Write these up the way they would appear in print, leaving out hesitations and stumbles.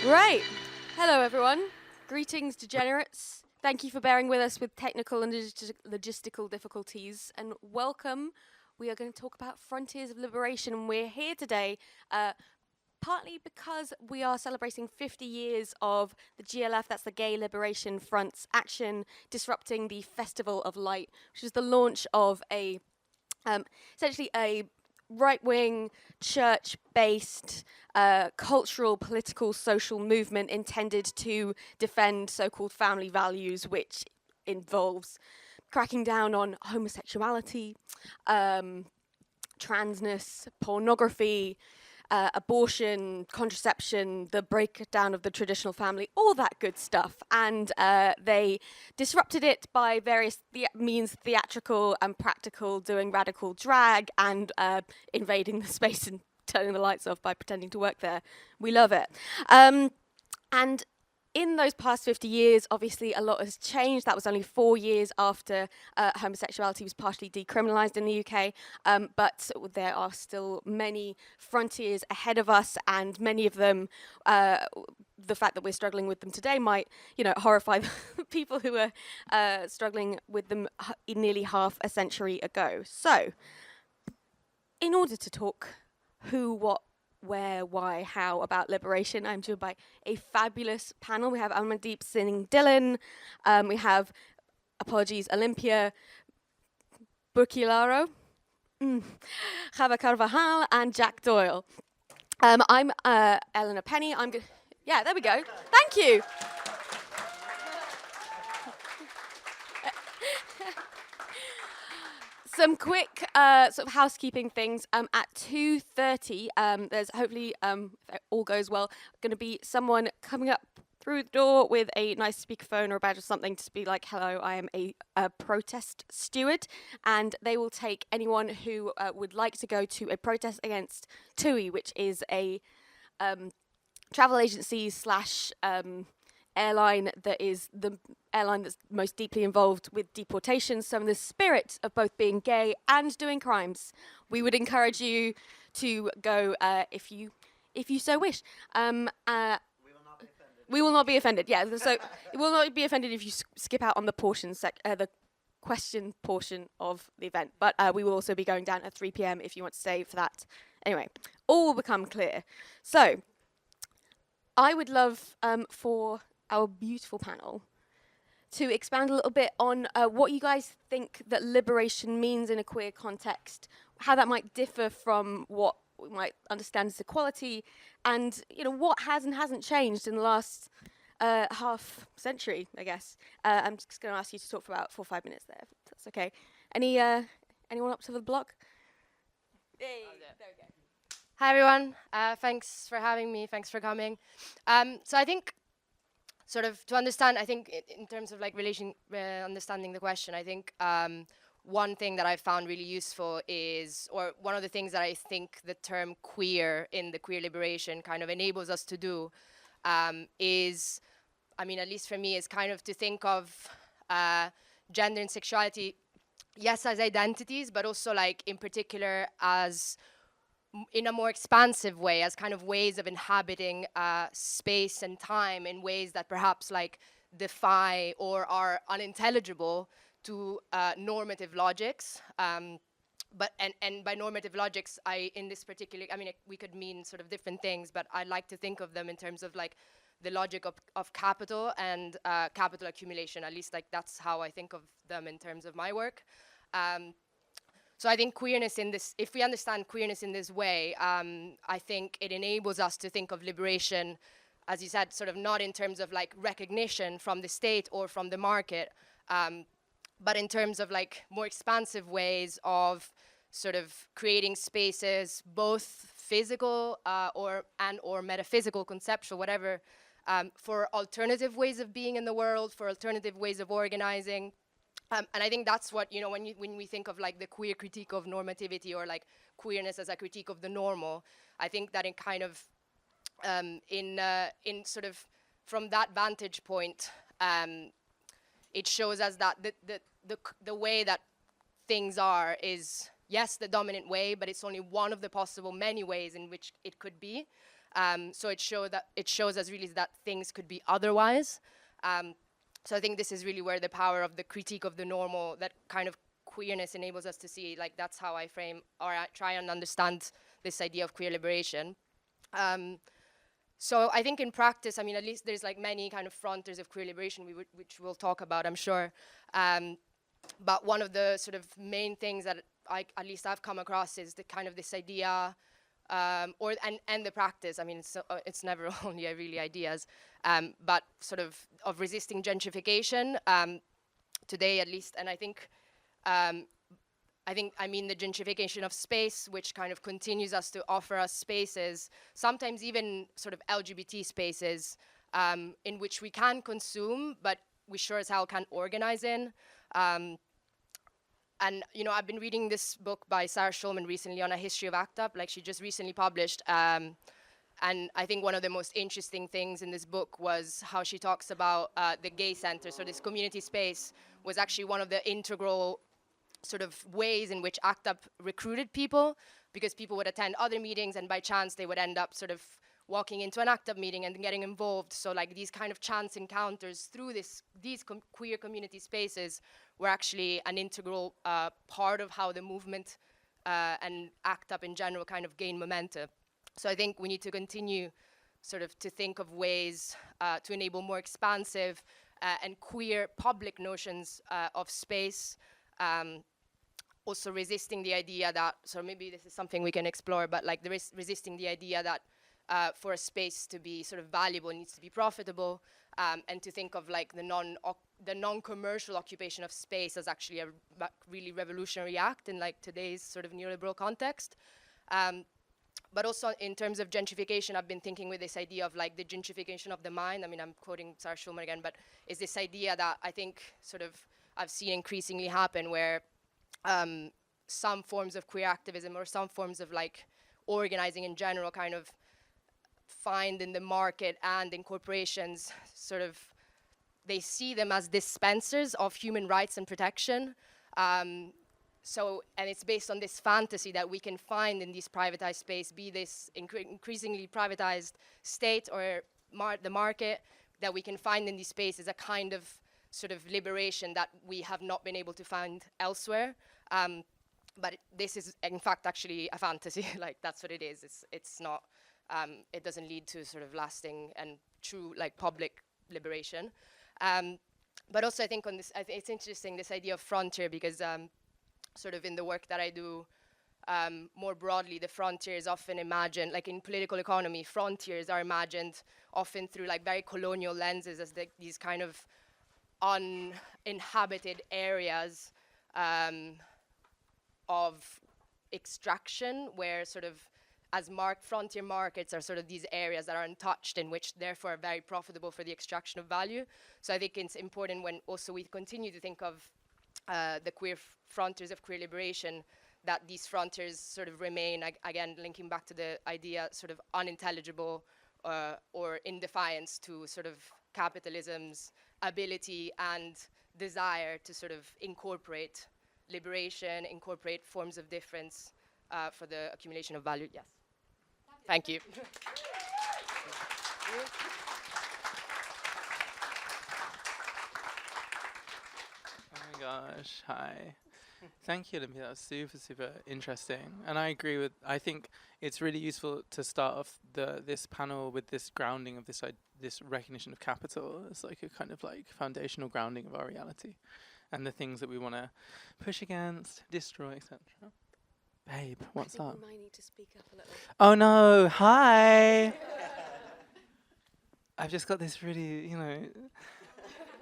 Great. Hello, everyone. Greetings, degenerates. Thank you for bearing with us with technical and logistical difficulties, and welcome. We are going to talk about frontiers of liberation, and we're here today partly because we are celebrating 50 years of the GLF, that's the Gay Liberation Front's action, disrupting the Festival of Light, which is the launch of essentially a right-wing, church-based, cultural, political, social movement intended to defend so-called family values, which involves cracking down on homosexuality, transness, pornography, abortion, contraception, the breakdown of the traditional family, all that good stuff. And they disrupted it by various means, theatrical and practical, doing radical drag and invading the space and turning the lights off by pretending to work there. We love it. And in those past 50 years, obviously a lot has changed. That was only 4 years after homosexuality was partially decriminalised in the UK, but there are still many frontiers ahead of us, and many of them, the fact that we're struggling with them today might, horrify the people who were struggling with them nearly half a century ago. So, in order to talk who, what, where, why, how about liberation, I'm joined by a fabulous panel. We have Amandeep Singh Dillon, we have, Olimpia Burchiellaro, Chava Carvajal, and Jack Doyle. I'm Eleanor Penny. Yeah, there we go. Thank you. Some quick sort of housekeeping things. At 2:30, there's hopefully, if all goes well, going to be someone coming up through the door with a nice speakerphone or a badge or something to be like, hello, I am a protest steward. And they will take anyone who would like to go to a protest against TUI, which is a travel agency slash airline that is the airline that's most deeply involved with deportation. So in the spirit of both being gay and doing crimes, we would encourage you to go if you so wish. We will not be offended. Yeah, so it will not be offended if you skip out on the the question portion of the event. But we will also be going down at 3 p.m. if you want to stay for that. Anyway, all will become clear. So I would love for our beautiful panel to expand a little bit on what you guys think that liberation means in a queer context, how that might differ from what we might understand as equality, and what has and hasn't changed in the last half century, I guess. I'm just going to ask you to talk for about 4 or 5 minutes there, if that's okay. Anyone up to the block? Hey, there we go. Hi everyone, thanks for having me, thanks for coming. So I think, sort of to understand, I think in terms of like understanding the question, I think one thing that I found really useful is, or one of the things that I think the term queer in the queer liberation kind of enables us to do is, I mean, at least for me, is kind of to think of gender and sexuality, yes, as identities, but also like in particular as in a more expansive way, as kind of ways of inhabiting space and time in ways that perhaps like defy or are unintelligible to normative logics. But by normative logics, in this particular, I mean, we could mean sort of different things, but I like to think of them in terms of like the logic of capital and capital accumulation. At least like that's how I think of them in terms of my work. So I think queerness in this, if we understand queerness in this way, I think it enables us to think of liberation, as you said, sort of not in terms of like recognition from the state or from the market, but in terms of like more expansive ways of sort of creating spaces, both physical or metaphysical, conceptual, whatever, for alternative ways of being in the world, for alternative ways of organizing. And I think that's what, when we think of like the queer critique of normativity or like queerness as a critique of the normal, I think that in kind of, in sort of from that vantage point, it shows us that the way that things are is, yes, the dominant way, but it's only one of the possible many ways in which it could be. So it shows us really that things could be otherwise. So I think this is really where the power of the critique of the normal, that kind of queerness enables us to see, like that's how I frame or I try and understand this idea of queer liberation. So I think in practice, I mean, at least there's like many kind of frontiers of queer liberation, which we'll talk about, I'm sure. But one of the sort of main things that at least I've come across is the kind of this idea, and the practice. I mean, it's never only really ideas, but sort of resisting gentrification today, at least. And I mean the gentrification of space, which kind of continues us to offer us spaces, sometimes even sort of LGBT spaces, in which we can consume, but we sure as hell can't organize in. And, you know, I've been reading this book by Sarah Schulman recently on a history of ACT UP, like she just recently published. And I think one of the most interesting things in this book was how she talks about the gay center. So this community space was actually one of the integral sort of ways in which ACT UP recruited people, because people would attend other meetings and by chance they would end up sort of walking into an ACT UP meeting and getting involved. So like these kind of chance encounters through these queer community spaces were actually an integral part of how the movement and ACT UP in general kind of gained momentum. So I think we need to continue sort of to think of ways to enable more expansive and queer public notions of space. Also resisting the idea that, so maybe this is something we can explore, but like there is resisting the idea that for a space to be sort of valuable, it needs to be profitable, and to think of like the non-commercial occupation of space as actually a really revolutionary act in like today's sort of neoliberal context. But also in terms of gentrification, I've been thinking with this idea of like the gentrification of the mind. I mean, I'm quoting Sarah Schulman again, but is this idea that I think sort of I've seen increasingly happen where some forms of queer activism or some forms of like organizing in general kind of find in the market and in corporations sort of, they see them as dispensers of human rights and protection. And it's based on this fantasy that we can find in this privatized space, be this increasingly privatized state or the market, that we can find in these spaces a kind of sort of liberation that we have not been able to find elsewhere. But this is, in fact, actually a fantasy. Like, that's what it is. It's not, it doesn't lead to sort of lasting and true, like, public liberation. But also, I think on this, it's interesting, this idea of frontier, because sort of in the work that I do, more broadly, the frontier is often imagined, like in political economy, frontiers are imagined often through like very colonial lenses as these kind of uninhabited areas of extraction, where sort of as frontier markets are sort of these areas that are untouched and which therefore are very profitable for the extraction of value. So I think it's important when also we continue to think of the queer frontiers of queer liberation, that these frontiers sort of remain, again, linking back to the idea sort of unintelligible or in defiance to sort of capitalism's ability and desire to sort of incorporate liberation, incorporate forms of difference for the accumulation of value. Yes. Thank you. Oh my gosh, hi. Thank you, Olimpia. That was super, super interesting. And I agree with, I think it's really useful to start off this panel with this grounding of this recognition of capital as like a kind of like foundational grounding of our reality and the things that we want to push against, destroy, etc. Babe, what's up? We might need to speak up a little. Oh no, hi! I've just got this really,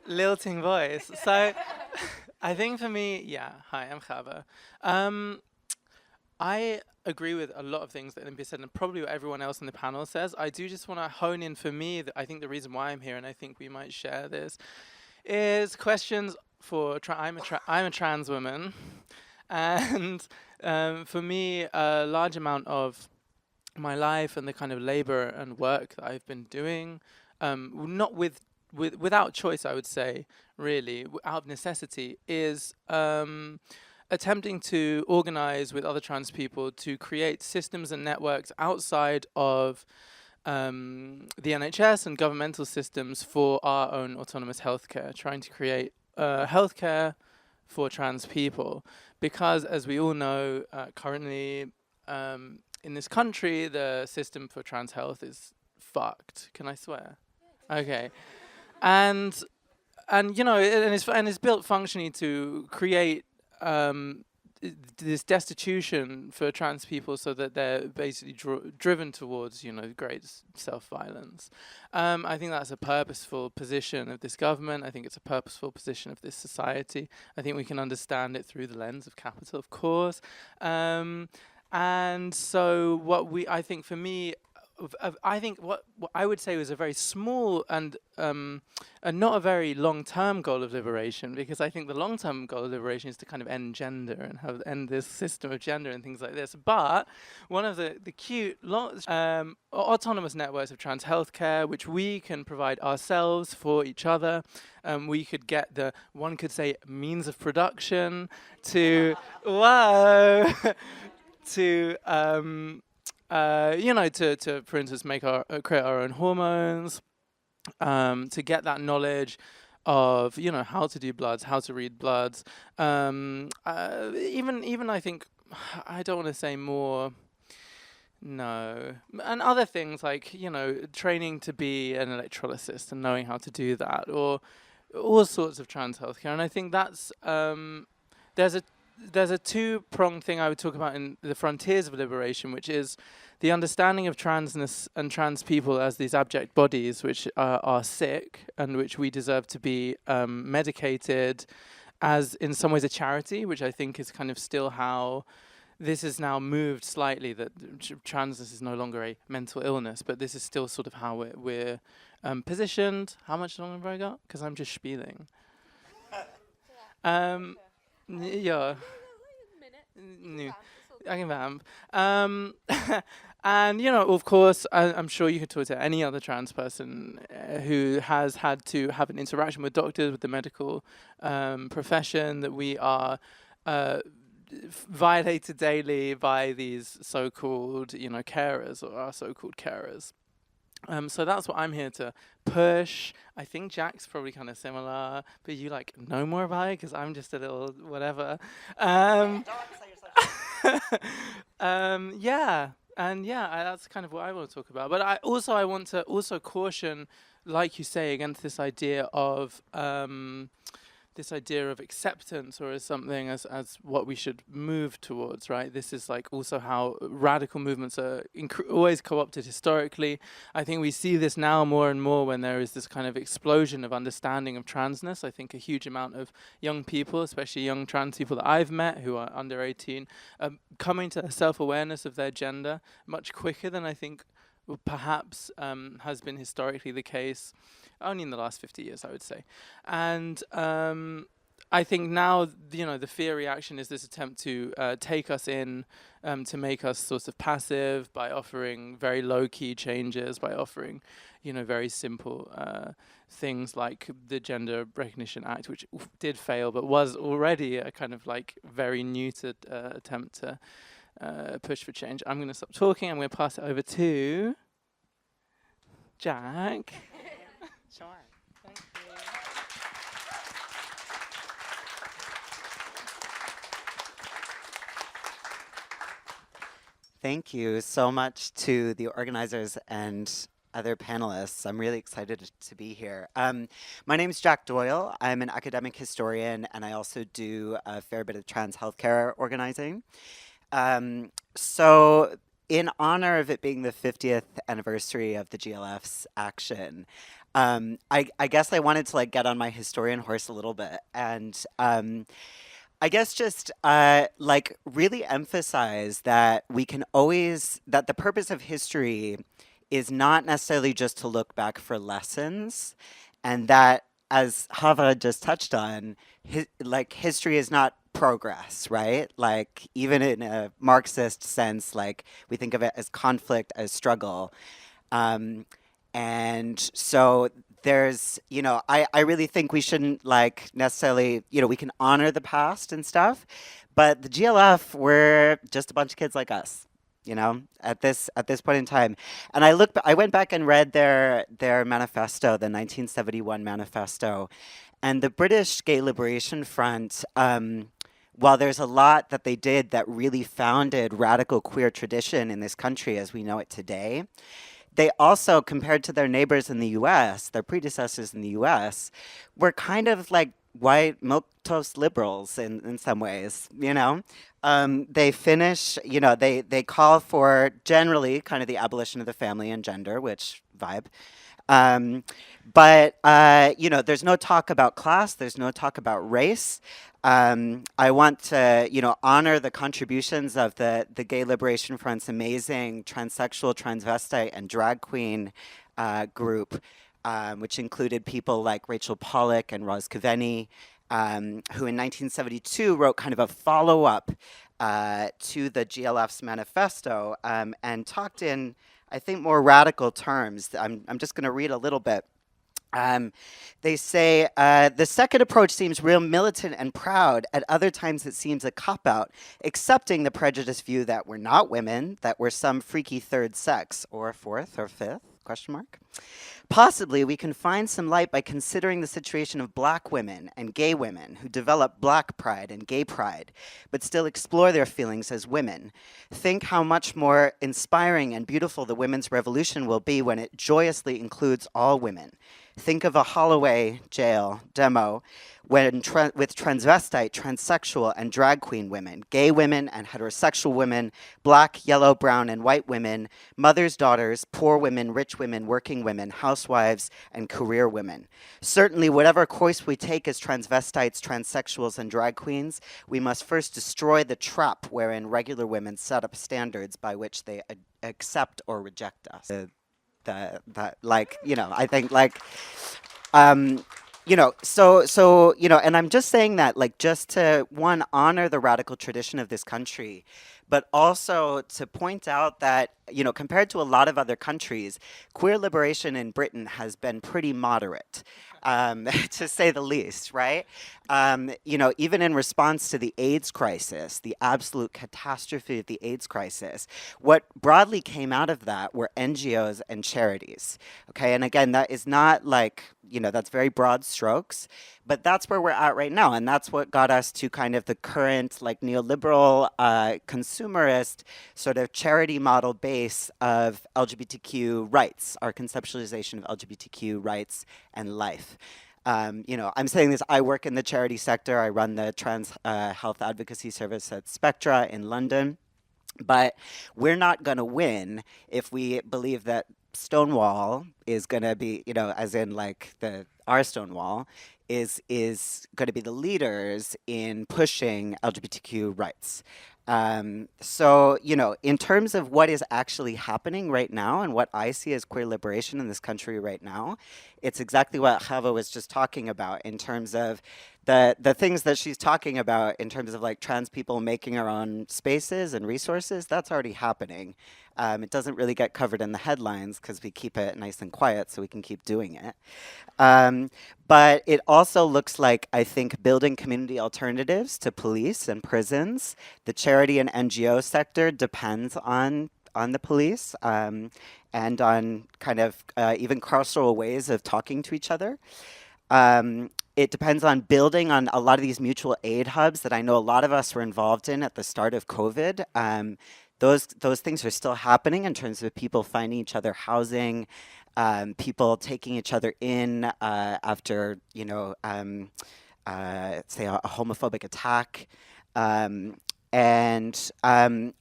lilting voice. So I think for me, yeah, hi, I'm Chava. I agree with a lot of things that Olimpia said and probably what everyone else in the panel says. I do just want to hone in for me, I think the reason why I'm here, and I think we might share this, is questions for, I'm a trans woman, and for me, a large amount of my life and the kind of labor and work that I've been doing, not without choice, I would say, really, out of necessity, is attempting to organize with other trans people to create systems and networks outside of the NHS and governmental systems for our own autonomous healthcare, trying to create healthcare for trans people. Because, as we all know, currently in this country, the system for trans health is fucked. Can I swear? Okay. And you know, it's built functionally to create this destitution for trans people, so that they're basically driven towards, you know, great self-violence. I think that's a purposeful position of this government. I think it's a purposeful position of this society. I think we can understand it through the lens of capital, of course. And so I think for me, I think what I would say was a very small and not a very long-term goal of liberation, because I think the long-term goal of liberation is to kind of end gender and end this system of gender and things like this. But one of the cute autonomous networks of trans healthcare, which we can provide ourselves for each other. We could get one could say, means of production to whoa to you know, to for instance create our own hormones, to get that knowledge of, you know, how to do bloods, how to read bloods, even I think, I don't want to say more, no, and other things like, you know, training to be an electrolysis and knowing how to do that, or all sorts of trans healthcare. And I think that's there's a two-pronged thing I would talk about in the frontiers of liberation, which is the understanding of transness and trans people as these abject bodies which are sick and which we deserve to be medicated as, in some ways, a charity, which I think is kind of still how this has now moved slightly, that transness is no longer a mental illness, but this is still sort of how we're positioned. How much longer have I got? Because I'm just spieling. Ja. Nu. I can vamp. And, you know, of course, I'm sure you could talk to any other trans person who has had to have an interaction with doctors, with the medical profession, that we are violated daily by these so-called, you know, carers, or our so-called carers. So that's what I'm here to push. I think Jack's probably kind of similar, but you like know more about it because I'm just a little whatever. Yeah, and yeah, that's kind of what I want to talk about. But I want to also caution, like you say, against this idea of acceptance, or as something as what we should move towards, right? This is like also how radical movements are always co-opted historically. I think we see this now more and more when there is this kind of explosion of understanding of transness. I think a huge amount of young people, especially young trans people that I've met who are under 18, coming to a self-awareness of their gender much quicker than I think perhaps has been historically the case, only in the last 50 years, I would say. And I think now, you know, the fear reaction is this attempt to take us in, to make us sort of passive by offering very low-key changes, by offering, you know, very simple things like the Gender Recognition Act, which did fail, but was already a kind of like very neutered attempt to push for change. I'm going to stop talking. I'm going to pass it over to Jack. Sure. Thank you. Thank you so much to the organizers and other panelists. I'm really excited to be here. My name is Jack Doyle. I'm an academic historian, and I also do a fair bit of trans healthcare organizing. So in honor of it being the 50th anniversary of the GLF's action, I guess I wanted to like get on my historian horse a little bit and I guess just like really emphasize that we can always, that the purpose of history is not necessarily just to look back for lessons, and that, as Hava just touched on, like history is not progress, right? Like even in a Marxist sense, like we think of it as conflict, as struggle. And so there's, you know, I really think we shouldn't like necessarily, you know, we can honor the past and stuff, but the GLF, we're just a bunch of kids like us. you know, at this point in time. And I went back and read their manifesto, the 1971 manifesto, and the British Gay Liberation Front. While there's a lot that they did that really founded radical queer tradition in this country as we know it today, they also, compared to their neighbors in the U.S., their predecessors in the U.S., were kind of like white milquetoast liberals in some ways, you know? They finish, you know, they call for generally kind of the abolition of the family and gender, which vibe. But you know, there's no talk about class. There's no talk about race. I want to, you know, honor the contributions of the Gay Liberation Front's amazing transsexual, transvestite, and drag queen group, which included people like Rachel Pollack and Roz Kaveni, who in 1972 wrote kind of a follow-up to the GLF's manifesto and talked in, I think, more radical terms. I'm just going to read a little bit. They say, the second approach seems real militant and proud. At other times it seems a cop-out, accepting the prejudiced view that we're not women, that we're some freaky third sex, or fourth or fifth, question mark. Possibly we can find some light by considering the situation of black women and gay women who develop black pride and gay pride, but still explore their feelings as women. Think how much more inspiring and beautiful the women's revolution will be when it joyously includes all women. Think of a Holloway jail demo with transvestite, transsexual, and drag queen women, gay women and heterosexual women, black, yellow, brown, and white women, mothers, daughters, poor women, rich women, working women, housewives, and career women. Certainly, whatever course we take as transvestites, transsexuals, and drag queens, we must first destroy the trap wherein regular women set up standards by which they accept or reject us. Like, you know, I think like, you know, so, you know, and I'm just saying that, like, just to, one, honor the radical tradition of this country, but also to point out that, you know, compared to a lot of other countries, queer liberation in Britain has been pretty moderate, to say the least, right? You know, even in response to the AIDS crisis, the absolute catastrophe of the AIDS crisis, what broadly came out of that were NGOs and charities, okay? And again, that is not like, you know, that's very broad strokes, but that's where we're at right now. And that's what got us to kind of the current, like, neoliberal, consumerist sort of charity model base of LGBTQ rights, our conceptualization of LGBTQ rights and life. You know, I'm saying this, I work in the charity sector. I run the trans health advocacy service at Spectra in London. But we're not going to win if we believe that Stonewall is going to be, you know, as in like our Stonewall is going to be the leaders in pushing LGBTQ rights. So, you know, in terms of what is actually happening right now and what I see as queer liberation in this country right now, it's exactly what Chava was just talking about in terms of the things that she's talking about in terms of like trans people making our own spaces and resources. That's already happening. It doesn't really get covered in the headlines because we keep it nice and quiet so we can keep doing it. But it also looks like, I think, building community alternatives to police and prisons. The charity and NGO sector depends on the police and on kind of even carceral ways of talking to each other. It depends on building on a lot of these mutual aid hubs that I know a lot of us were involved in at the start of COVID. Those things are still happening in terms of people finding each other housing, people taking each other in after, you know, say a homophobic attack. And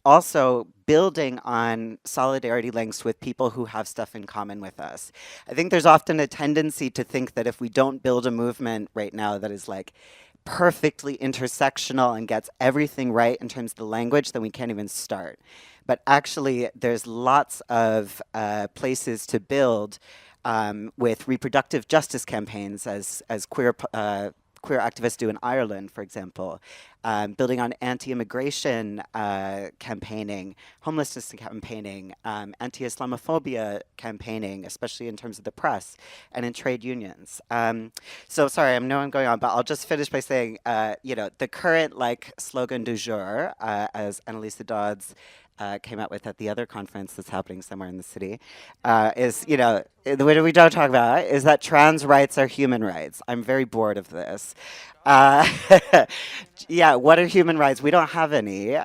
also building on solidarity links with people who have stuff in common with us. I think there's often a tendency to think that if we don't build a movement right now that is like perfectly intersectional and gets everything right in terms of the language, then we can't even start. But actually, there's lots of places to build with reproductive justice campaigns as queer activists do in Ireland, for example, building on anti-immigration campaigning, homelessness campaigning, anti-Islamophobia campaigning, especially in terms of the press and in trade unions. So sorry, I know I'm going on, but I'll just finish by saying, you know, the current like slogan du jour, as Annalisa Dodds came out with at the other conference that's happening somewhere in the city is, what we don't talk about is that trans rights are human rights. I'm very bored of this. Uh, yeah, what are human rights? We don't have any.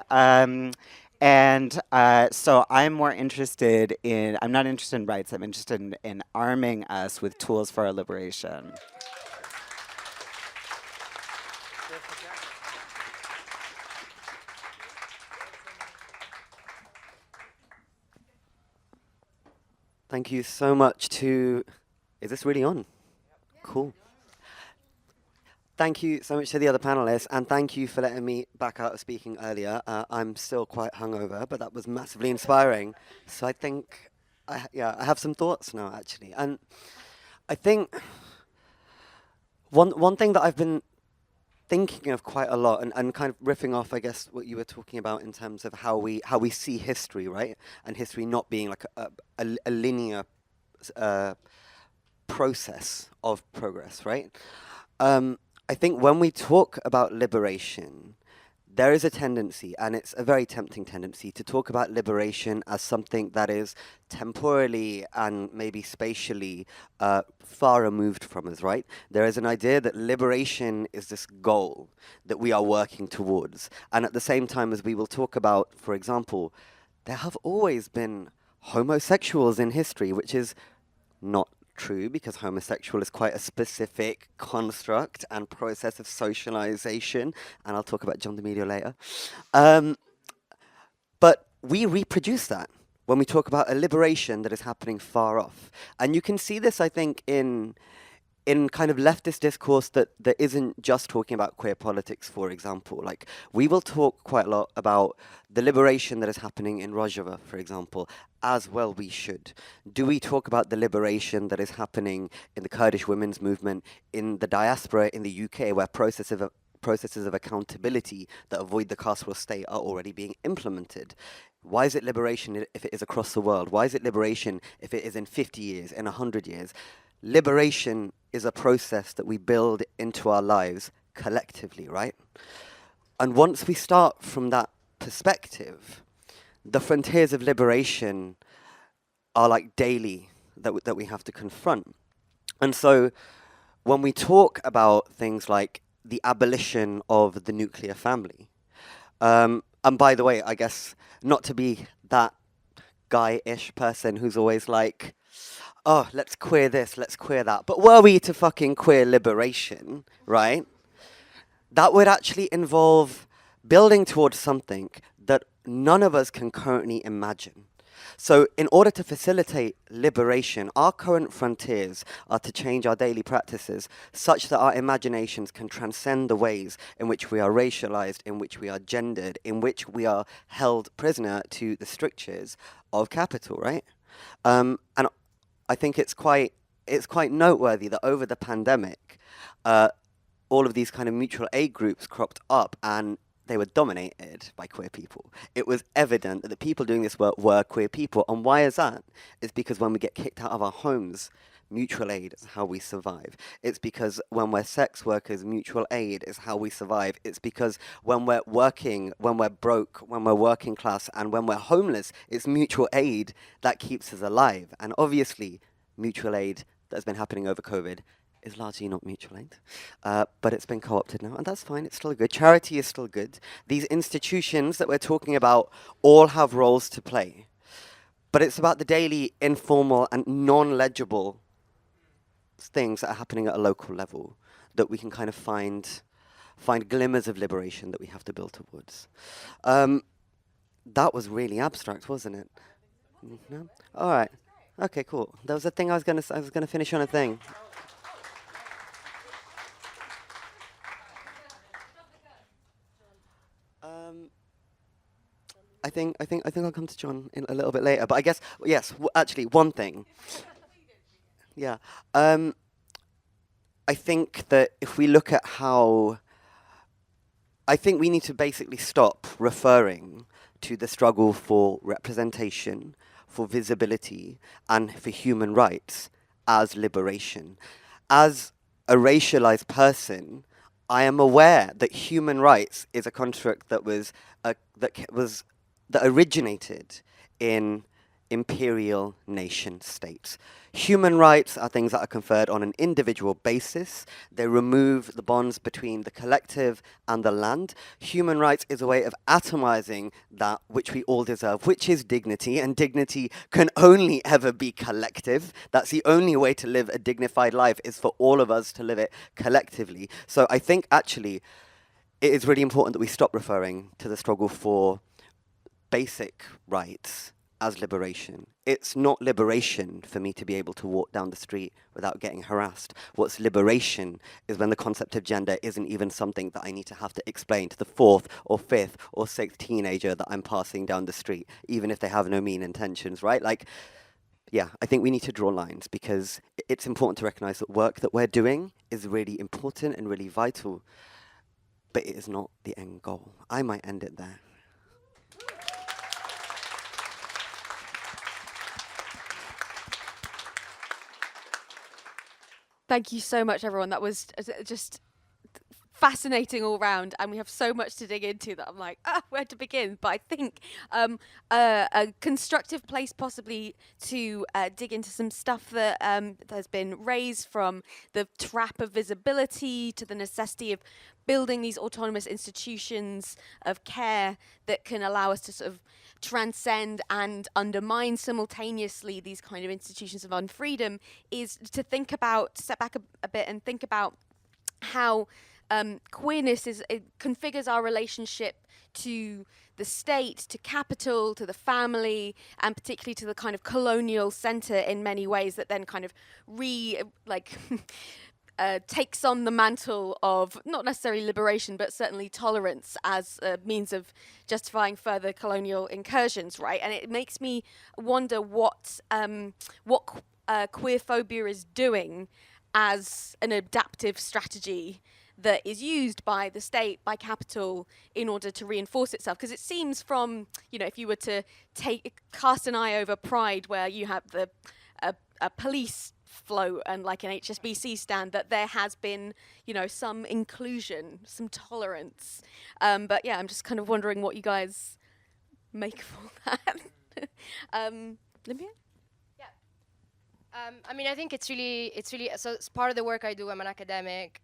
So I'm more interested I'm not interested in rights, I'm interested in arming us with tools for our liberation. Thank you so much to... Is this really on? Cool. Thank you so much to the other panelists, and thank you for letting me back out of speaking earlier. I'm still quite hungover, but that was massively inspiring. So I think, I have some thoughts now, actually. And I think one thing that I've been thinking of quite a lot, and kind of riffing off, I guess, what you were talking about in terms of how we see history, right? And history not being like a linear process of progress, right? I think when we talk about liberation, there is a tendency, and it's a very tempting tendency, to talk about liberation as something that is temporally and maybe spatially far removed from us, right? There is an idea that liberation is this goal that we are working towards. And at the same time as we will talk about, for example, there have always been homosexuals in history, which is not true, because homosexual is quite a specific construct and process of socialization, and I'll talk about John DeMedio later. But we reproduce that when we talk about a liberation that is happening far off. And you can see this, I think, in kind of leftist discourse that isn't just talking about queer politics, for example. Like, we will talk quite a lot about the liberation that is happening in Rojava, for example, as well we should. Do we talk about the liberation that is happening in the Kurdish women's movement, in the diaspora in the UK, where processes of accountability that avoid the carceral state are already being implemented? Why is it liberation if it is across the world? Why is it liberation if it is in 50 years, in 100 years? Liberation is a process that we build into our lives collectively, right? And once we start from that perspective, the frontiers of liberation are like daily that we have to confront. And so when we talk about things like the abolition of the nuclear family, and by the way, I guess not to be that guy-ish person who's always like, oh, let's queer this, let's queer that. But were we to fucking queer liberation, right? That would actually involve building towards something that none of us can currently imagine. So in order to facilitate liberation, our current frontiers are to change our daily practices such that our imaginations can transcend the ways in which we are racialized, in which we are gendered, in which we are held prisoner to the strictures of capital, right? And I think it's quite noteworthy that over the pandemic, all of these kind of mutual aid groups cropped up, and they were dominated by queer people. It was evident that the people doing this work were queer people. And why is that? It's because when we get kicked out of our homes, mutual aid is how we survive. It's because when we're sex workers, mutual aid is how we survive. It's because when we're working, when we're broke, when we're working class, and when we're homeless, it's mutual aid that keeps us alive. And obviously, mutual aid that's been happening over COVID is largely not mutual aid, but it's been co-opted now, and that's fine. It's still good. Charity is still good. These institutions that we're talking about all have roles to play, but it's about the daily, informal, and non-legible things that are happening at a local level that we can kind of find glimmers of liberation that we have to build towards. That was really abstract, wasn't it? No? All right. Okay, cool. That was the thing I was gonna finish on a thing. I think I'll come to John in a little bit later. But I guess yes. Actually, one thing. Yeah. I think that if we look at how, I think we need to basically stop referring to the struggle for representation, for visibility, and for human rights as liberation. As a racialized person, I am aware that human rights is a construct that was that originated in imperial nation states. Human rights are things that are conferred on an individual basis. They remove the bonds between the collective and the land. Human rights is a way of atomizing that which we all deserve, which is dignity, and dignity can only ever be collective. That's the only way to live a dignified life, is for all of us to live it collectively. So I think actually it is really important that we stop referring to the struggle for basic rights as liberation. It's not liberation for me to be able to walk down the street without getting harassed. What's liberation is when the concept of gender isn't even something that I need to have to explain to the 4th or 5th or 6th teenager that I'm passing down the street, even if they have no mean intentions, right? Like, yeah, I think we need to draw lines, because it's important to recognize that work that we're doing is really important and really vital, but it is not the end goal. I might end it there. Thank you so much, everyone. That was just fascinating all round, and we have so much to dig into that I'm like, where to begin? But I think a constructive place possibly to dig into some stuff that has been raised, from the trap of visibility to the necessity of building these autonomous institutions of care that can allow us to sort of transcend and undermine simultaneously these kind of institutions of unfreedom, is to think about, step back a bit and think about how queerness configures our relationship to the state, to capital, to the family, and particularly to the kind of colonial centre in many ways, that then kind of takes on the mantle of not necessarily liberation, but certainly tolerance as a means of justifying further colonial incursions, right? And it makes me wonder what queerphobia is doing as an adaptive strategy that is used by the state, by capital, in order to reinforce itself. Because it seems from, if you were to cast an eye over Pride, where you have a police float and like an HSBC stand, that there has been, some inclusion, some tolerance. But yeah, I'm just kind of wondering what you guys make of all that. Olympia? I think it's really, so it's part of the work I do. I'm an academic,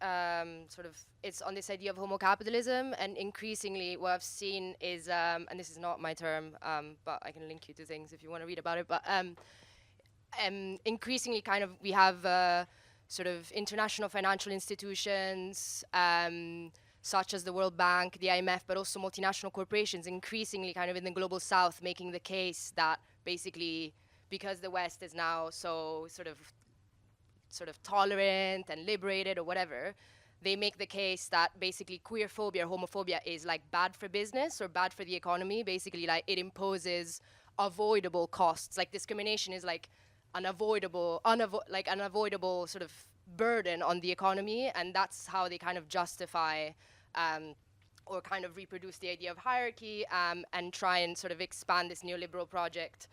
it's on this idea of homo capitalism, and increasingly what I've seen is, and this is not my term, but I can link you to things if you want to read about it, but increasingly kind of we have sort of international financial institutions, such as the World Bank, the IMF, but also multinational corporations, increasingly kind of in the global south, making the case that basically, because the West is now so sort of tolerant and liberated or whatever, they make the case that basically queerphobia or homophobia is like bad for business or bad for the economy. Basically, like it imposes avoidable costs. Like discrimination is like an unavoidable sort of burden on the economy, and that's how they kind of justify or kind of reproduce the idea of hierarchy and try and sort of expand this neoliberal project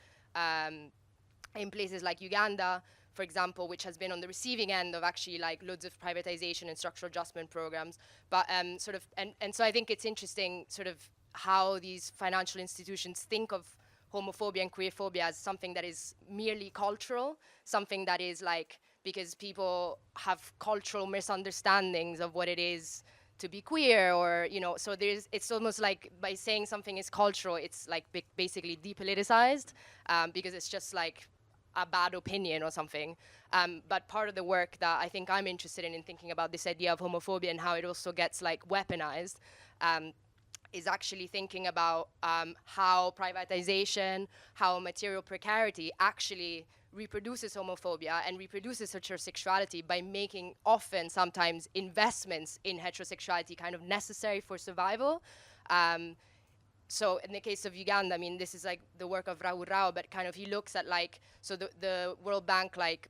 in places like Uganda, for example, which has been on the receiving end of actually like loads of privatization and structural adjustment programs. But and so I think it's interesting sort of how these financial institutions think of homophobia and queerphobia as something that is merely cultural, something that is like, because people have cultural misunderstandings of what it is to be queer, or so it's almost like by saying something is cultural, it's like basically depoliticized, because it's just like a bad opinion or something. But part of the work that I think I'm interested in thinking about this idea of homophobia and how it also gets like weaponized, is actually thinking about how privatization, how material precarity actually reproduces homophobia and reproduces heterosexuality by making often sometimes investments in heterosexuality kind of necessary for survival. So in the case of Uganda, I mean, this is like the work of Raul Rao, but kind of he looks at like, so the World Bank like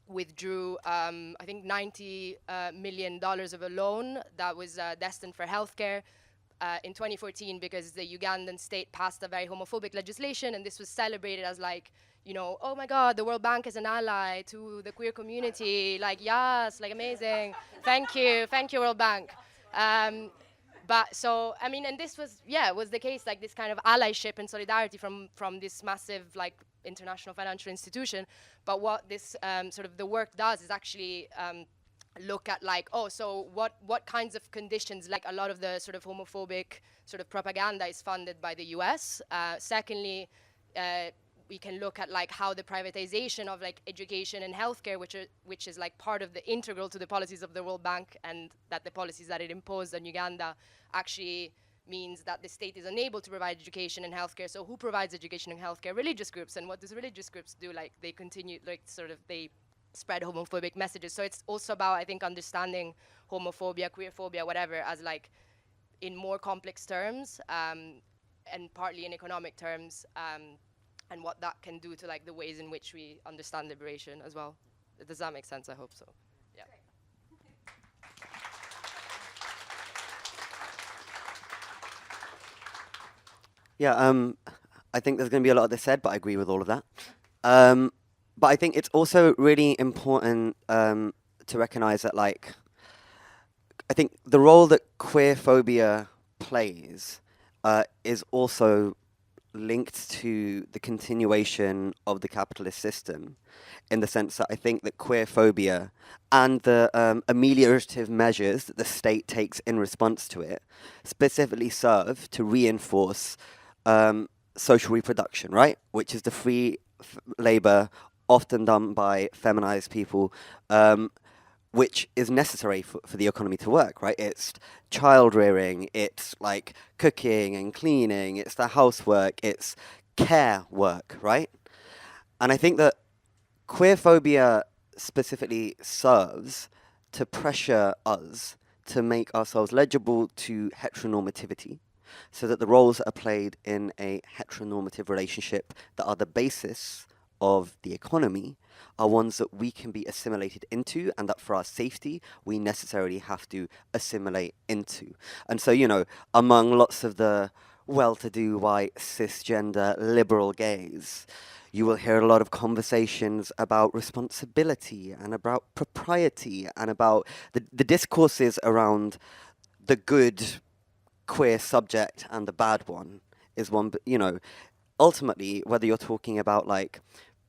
withdrew, I think $90 million of a loan that was destined for healthcare in 2014, because the Ugandan state passed a very homophobic legislation, and this was celebrated as like, oh my God, the World Bank is an ally to the queer community, like yes, like amazing, thank you World Bank. But so, I mean, and this was, was the case, like this kind of allyship and solidarity from this massive, like, international financial institution. But what this sort of the work does is actually look at, like, so what kinds of conditions, like a lot of the sort of homophobic sort of propaganda is funded by the US. Secondly, we can look at, like, how the privatization of, like, education and healthcare, which is like part of the integral to the policies of the World Bank, and that the policies that it imposed on Uganda actually means that the state is unable to provide education and healthcare. So who provides education and healthcare? Religious groups. And what does religious groups do? Like, they continue, like, sort of, they spread homophobic messages. So it's also about, I think, understanding homophobia, queerphobia, whatever, as, like, in more complex terms, and partly in economic terms, and what that can do to, like, the ways in which we understand liberation as well. Does that make sense? I hope so. Yeah. Yeah, I think there's going to be a lot of this said, but I agree with all of that. But I think it's also really important to recognize that, like, I think the role that queerphobia plays is also linked to the continuation of the capitalist system, in the sense that I think that queerphobia and the ameliorative measures that the state takes in response to it specifically serve to reinforce social reproduction, right? Which is the free labor often done by feminized people, which is necessary for the economy to work, right? It's child rearing, it's like cooking and cleaning, it's the housework, it's care work, right? And I think that queerphobia specifically serves to pressure us to make ourselves legible to heteronormativity, so that the roles that are played in a heteronormative relationship that are the basis of the economy are ones that we can be assimilated into, and that for our safety we necessarily have to assimilate into. And so, you know, among lots of the well-to-do white cisgender liberal gays, you will hear a lot of conversations about responsibility and about propriety and about the discourses around the good queer subject and the bad one is one. But, you know, ultimately, whether you're talking about, like,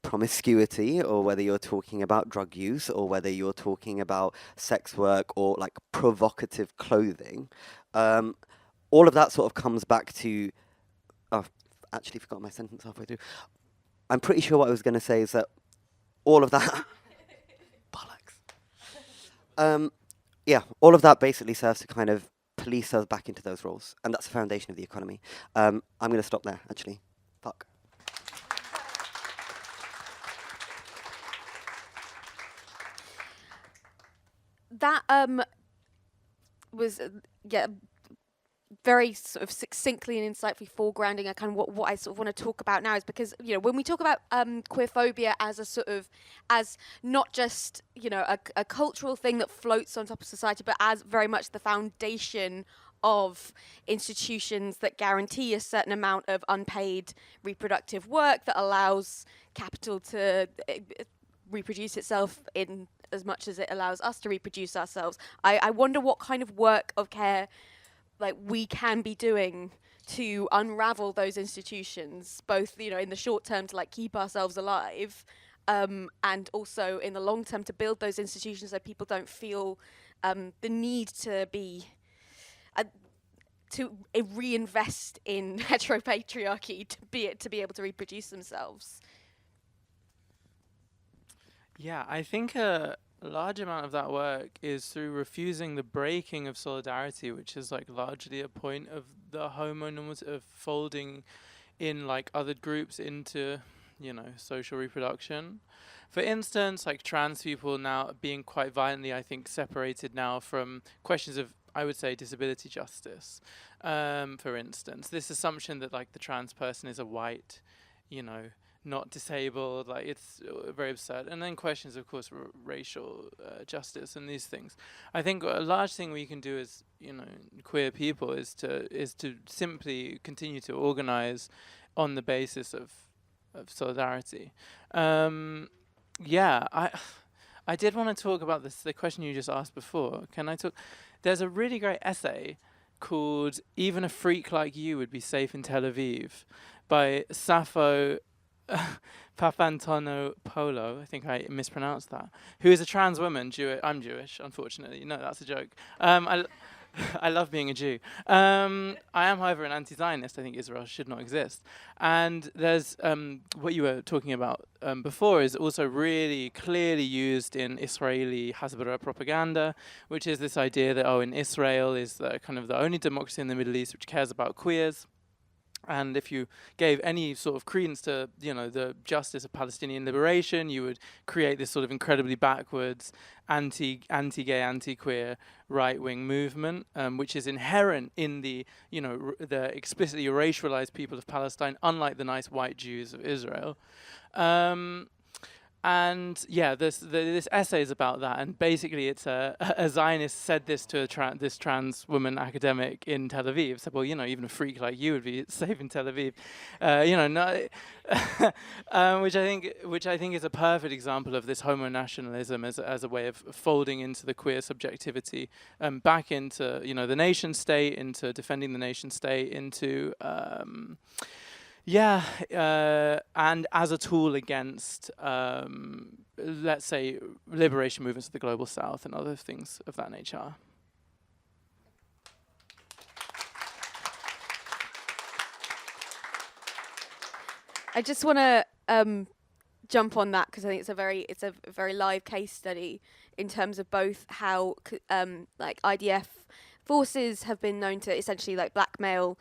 promiscuity, or whether you're talking about drug use, or whether you're talking about sex work, or, like, provocative clothing, all of that sort of comes back to... Oh, actually forgot my sentence halfway through. I'm pretty sure what I was going to say is that all of that... bollocks. Yeah, all of that basically serves to kind of police us back into those roles, and that's the foundation of the economy. I'm going to stop there, actually. Fuck. That was very sort of succinctly and insightfully foregrounding a kind of what I sort of want to talk about now, is because, you know, when we talk about queerphobia as a sort of, as not just, you know, a cultural thing that floats on top of society, but as very much the foundation of institutions that guarantee a certain amount of unpaid reproductive work that allows capital to reproduce itself in as much as it allows us to reproduce ourselves. I wonder what kind of work of care, like, we can be doing to unravel those institutions, both, you know, in the short term to, like, keep ourselves alive, and also in the long term to build those institutions so people don't feel the need to be to reinvest in heteropatriarchy to be able to reproduce themselves. Yeah, I think a large amount of that work is through refusing the breaking of solidarity, which is, like, largely a point of the homonormative of folding in, like, other groups into, you know, social reproduction. For instance, like, trans people now being quite violently, I think, separated now from questions of, I would say, disability justice. For instance, this assumption that, like, the trans person is a white, you know, not disabled, like, it's very absurd. And then questions, of course, racial justice and these things. I think a large thing we can do as, you know, queer people is to simply continue to organize on the basis of solidarity. Yeah, I did want to talk about the question you just asked before. Can I talk? There's a really great essay called "Even a Freak Like You Would Be Safe in Tel Aviv" by Sappho Papantonopoulos. I think I mispronounced that. Who is a trans woman? I'm Jewish, unfortunately. No, that's a joke. I love being a Jew. I am, however, an anti-Zionist. I think Israel should not exist. And there's what you were talking about before is also really clearly used in Israeli Hasbara propaganda, which is this idea that, in Israel is kind of the only democracy in the Middle East which cares about queers. And if you gave any sort of credence to, the justice of Palestinian liberation, you would create this sort of incredibly backwards, anti-gay, anti-queer right-wing movement, which is inherent in the, the explicitly racialized people of Palestine, unlike the nice white Jews of Israel. And yeah, this essay is about that, and basically it's a Zionist said this to this trans woman academic in Tel Aviv. Said, well, even a freak like you would be safe in Tel Aviv, which I think is a perfect example of this homo nationalism as a way of folding into the queer subjectivity, back into the nation state, into defending the nation state, into and as a tool against, let's say, liberation movements of the global south and other things of that nature. I just want to jump on that because I think it's a very live case study in terms of both how IDF forces have been known to essentially blackmail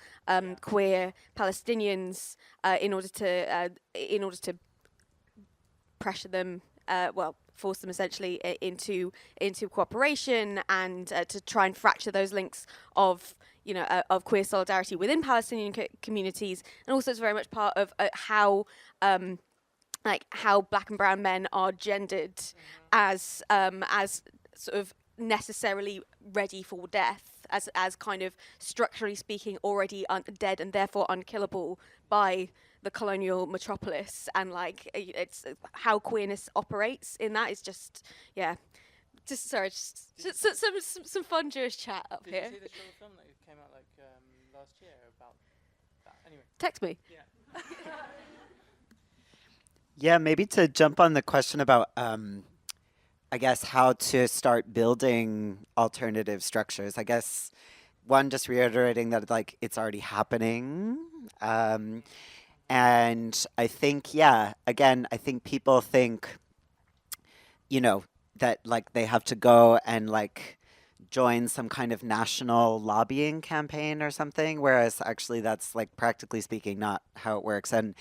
queer Palestinians in order to pressure them, force them essentially into cooperation and to try and fracture those links of queer solidarity within Palestinian communities, and also it's very much part of how black and brown men are gendered as sort of necessarily ready for death, as kind of structurally speaking already dead and therefore unkillable by the colonial metropolis, and it's how queerness operates in that is just some fun Jewish chat up here. Did you see the short film that came out last year about that? Anyway, text me. Yeah. Yeah, maybe to jump on the question about I guess how to start building alternative structures. I guess one, just reiterating that it's already happening. And I think, again, I think people think, that they have to go and join some kind of national lobbying campaign or something, whereas actually that's practically speaking not how it works. And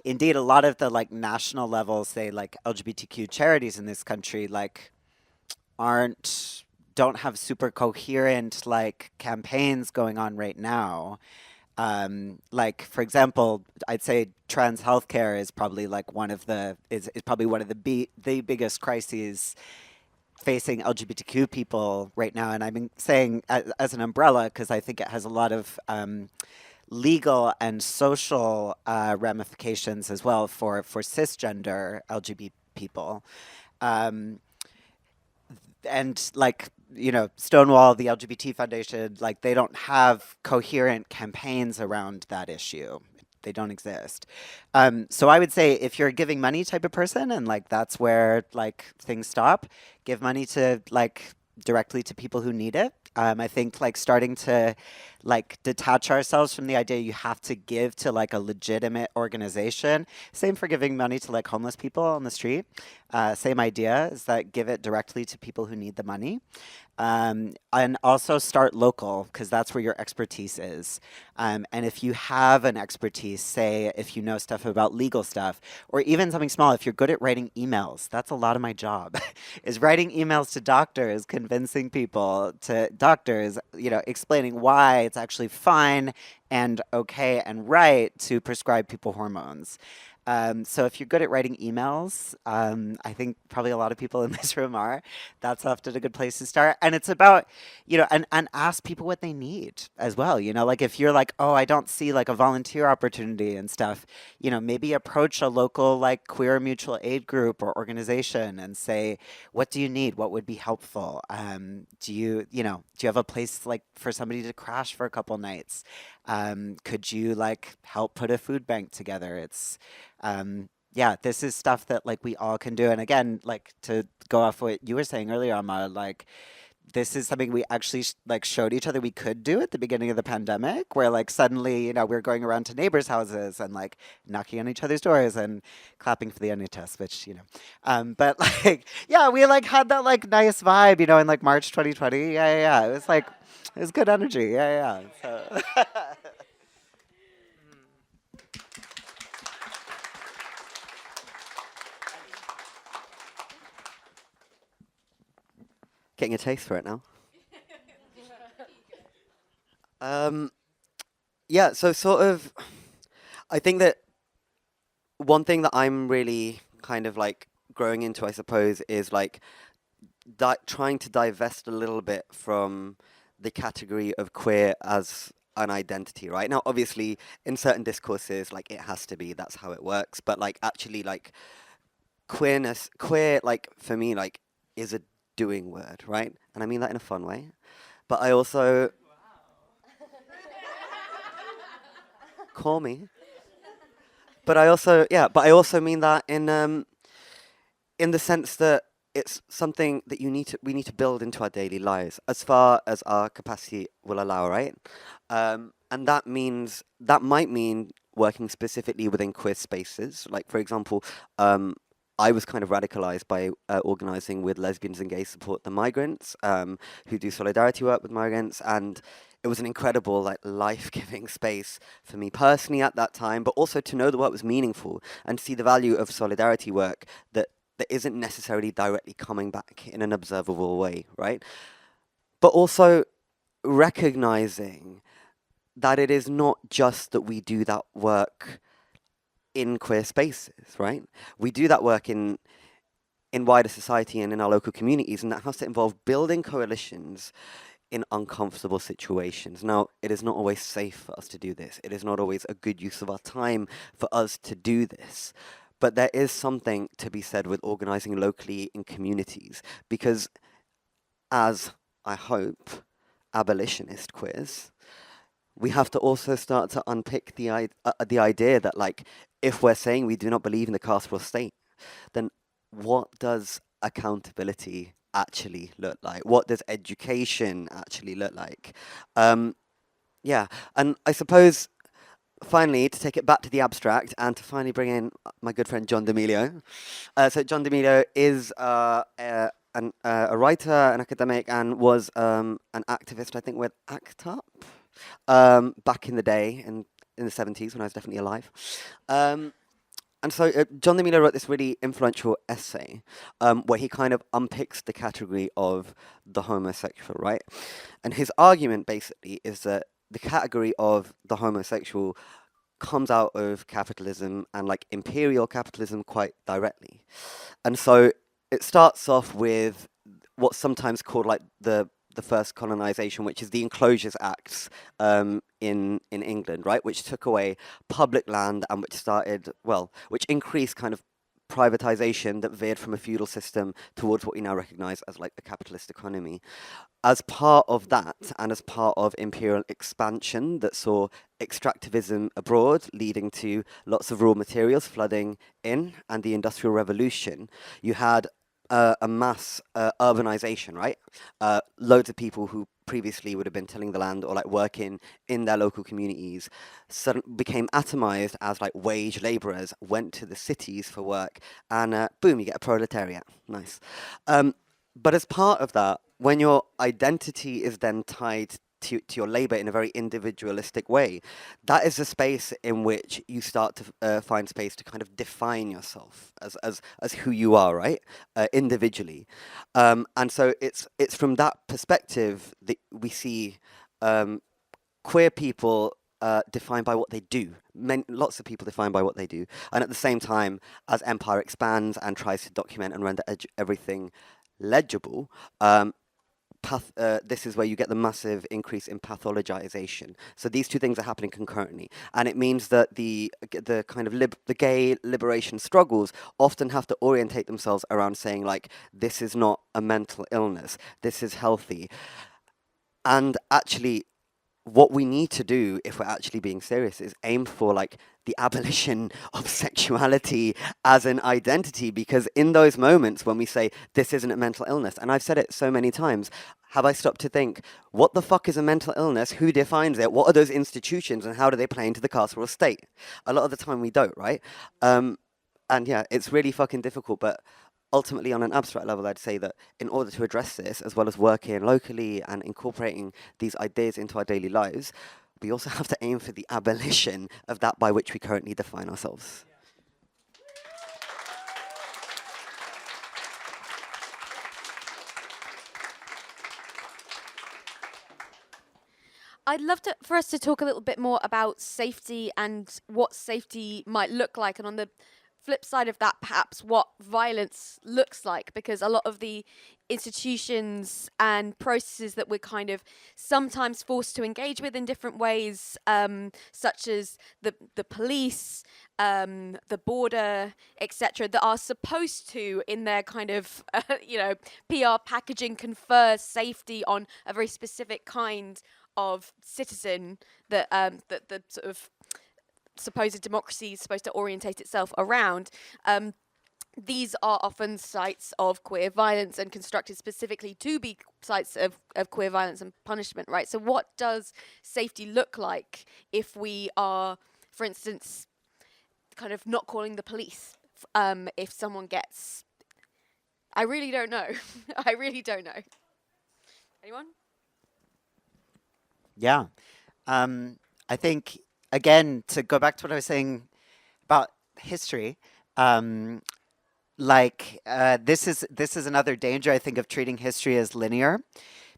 indeed, a lot of the national level, say LGBTQ charities in this country, don't have super coherent campaigns going on right now. For example, I'd say trans healthcare is probably one of the the biggest crises facing LGBTQ people right now. And I've been saying as an umbrella because I think it has a lot of legal and social ramifications as well for cisgender LGBT people. And Stonewall, the LGBT Foundation, they don't have coherent campaigns around that issue. They don't exist. So I would say if you're a giving money type of person and that's where things stop, give money to directly to people who need it. I think starting to detach ourselves from the idea you have to give to a legitimate organization. Same for giving money to homeless people on the street. Same idea is that give it directly to people who need the money. And also start local because that's where your expertise is. And if you have an expertise, say if you know stuff about legal stuff or even something small, if you're good at writing emails, that's a lot of my job is writing emails to doctors, convincing people to doctors, explaining why it's actually fine and okay and right to prescribe people hormones. So if you're good at writing emails, I think probably a lot of people in this room are. That's often a good place to start. And it's about, and ask people what they need as well. Like if you're like, oh, I don't see like a volunteer opportunity and stuff, maybe approach a local like queer mutual aid group or organization and say, what do you need? What would be helpful? Do you have a place like for somebody to crash for a couple nights? Could you like help put a food bank together? Yeah, this is stuff that like we all can do. And again, like to go off what you were saying earlier, Amma, like this is something we actually like showed each other we could do at the beginning of the pandemic, where like suddenly, we're going around to neighbors' houses and like knocking on each other's doors and clapping for the NHS, which, but like, yeah, we like had that like nice vibe, in like March 2020. Yeah. It was like, it was good energy. Yeah. So. Getting a taste for it now. Yeah, so sort of, I think that one thing that I'm really kind of like growing into, I suppose, is like trying to divest a little bit from the category of queer as an identity, right? Now, obviously, in certain discourses, like it has to be, that's how it works. But like actually, like queer, like for me, like is a doing word, right? And I mean that in a fun way. But I also call me. But I also mean that in the sense that it's something that we need to build into our daily lives as far as our capacity will allow, right? And that might mean working specifically within queer spaces. Like, for example, I was kind of radicalized by organizing with lesbians and gays support the migrants, who do solidarity work with migrants, and it was an incredible, like, life-giving space for me personally at that time, but also to know the work was meaningful and see the value of solidarity work that isn't necessarily directly coming back in an observable way, right? But also recognizing that it is not just that we do that work in queer spaces, right? We do that work in wider society and in our local communities, and that has to involve building coalitions in uncomfortable situations. Now, it is not always safe for us to do this. It is not always a good use of our time for us to do this. But there is something to be said with organizing locally in communities, because as, I hope, abolitionist queers, we have to also start to unpick the idea that, like, if we're saying we do not believe in the carceral state, then what does accountability actually look like? What does education actually look like? Yeah, and I suppose, finally, to take it back to the abstract and to finally bring in my good friend John D'Amelio. So John D'Amelio is a writer, an academic, and was an activist, I think, with ACT UP back in the day, in the 70s, when I was definitely alive. And so John D'Amelio wrote this really influential essay where he kind of unpicks the category of the homosexual, right? And his argument, basically, is that the category of the homosexual comes out of capitalism, and like imperial capitalism, quite directly. And so it starts off with what's sometimes called like the first colonization, which is the Enclosures Acts in England, right, which took away public land and which increased kind of privatization that veered from a feudal system towards what we now recognize as like a capitalist economy. As part of that, and as part of imperial expansion that saw extractivism abroad, leading to lots of raw materials flooding in, and the Industrial Revolution, you had a mass urbanization, right? Loads of people who previously would have been tilling the land or like working in their local communities became atomized as like wage laborers, went to the cities for work, and boom, you get a proletariat. Nice. But as part of that, when your identity is then tied to your labor in a very individualistic way, that is a space in which you start to find space to kind of define yourself as who you are, right? Individually. And so it's from that perspective that we see queer people defined by what they do. Lots of people defined by what they do. And at the same time, as empire expands and tries to document and render everything legible, this is where you get the massive increase in pathologization. So these two things are happening concurrently, and it means that the kind of the gay liberation struggles often have to orientate themselves around saying like, this is not a mental illness, this is healthy. And actually, what we need to do, if we're actually being serious, is aim for like the abolition of sexuality as an identity, because in those moments when we say this isn't a mental illness, and I've said it so many times, have I stopped to think, what the fuck is a mental illness? Who defines it? What are those institutions, and how do they play into the carceral state? A lot of the time we don't, right? And yeah, it's really fucking difficult, but ultimately, on an abstract level, I'd say that in order to address this, as well as working locally and incorporating these ideas into our daily lives, we also have to aim for the abolition of that by which we currently define ourselves. I'd love for us to talk a little bit more about safety and what safety might look like, and on the flip side of that, perhaps what violence looks like, because a lot of the institutions and processes that we're kind of sometimes forced to engage with in different ways, such as the police, the border, etc., that are supposed to, in their kind of PR packaging, confer safety on a very specific kind of citizen that that the sort of supposed democracy is supposed to orientate itself around. These are often sites of queer violence and constructed specifically to be sites of queer violence and punishment, right? So what does safety look like if we are, for instance, kind of not calling the police if someone gets... I really don't know. I really don't know. Anyone? Yeah. I think, again, to go back to what I was saying about history, this is another danger, I think, of treating history as linear,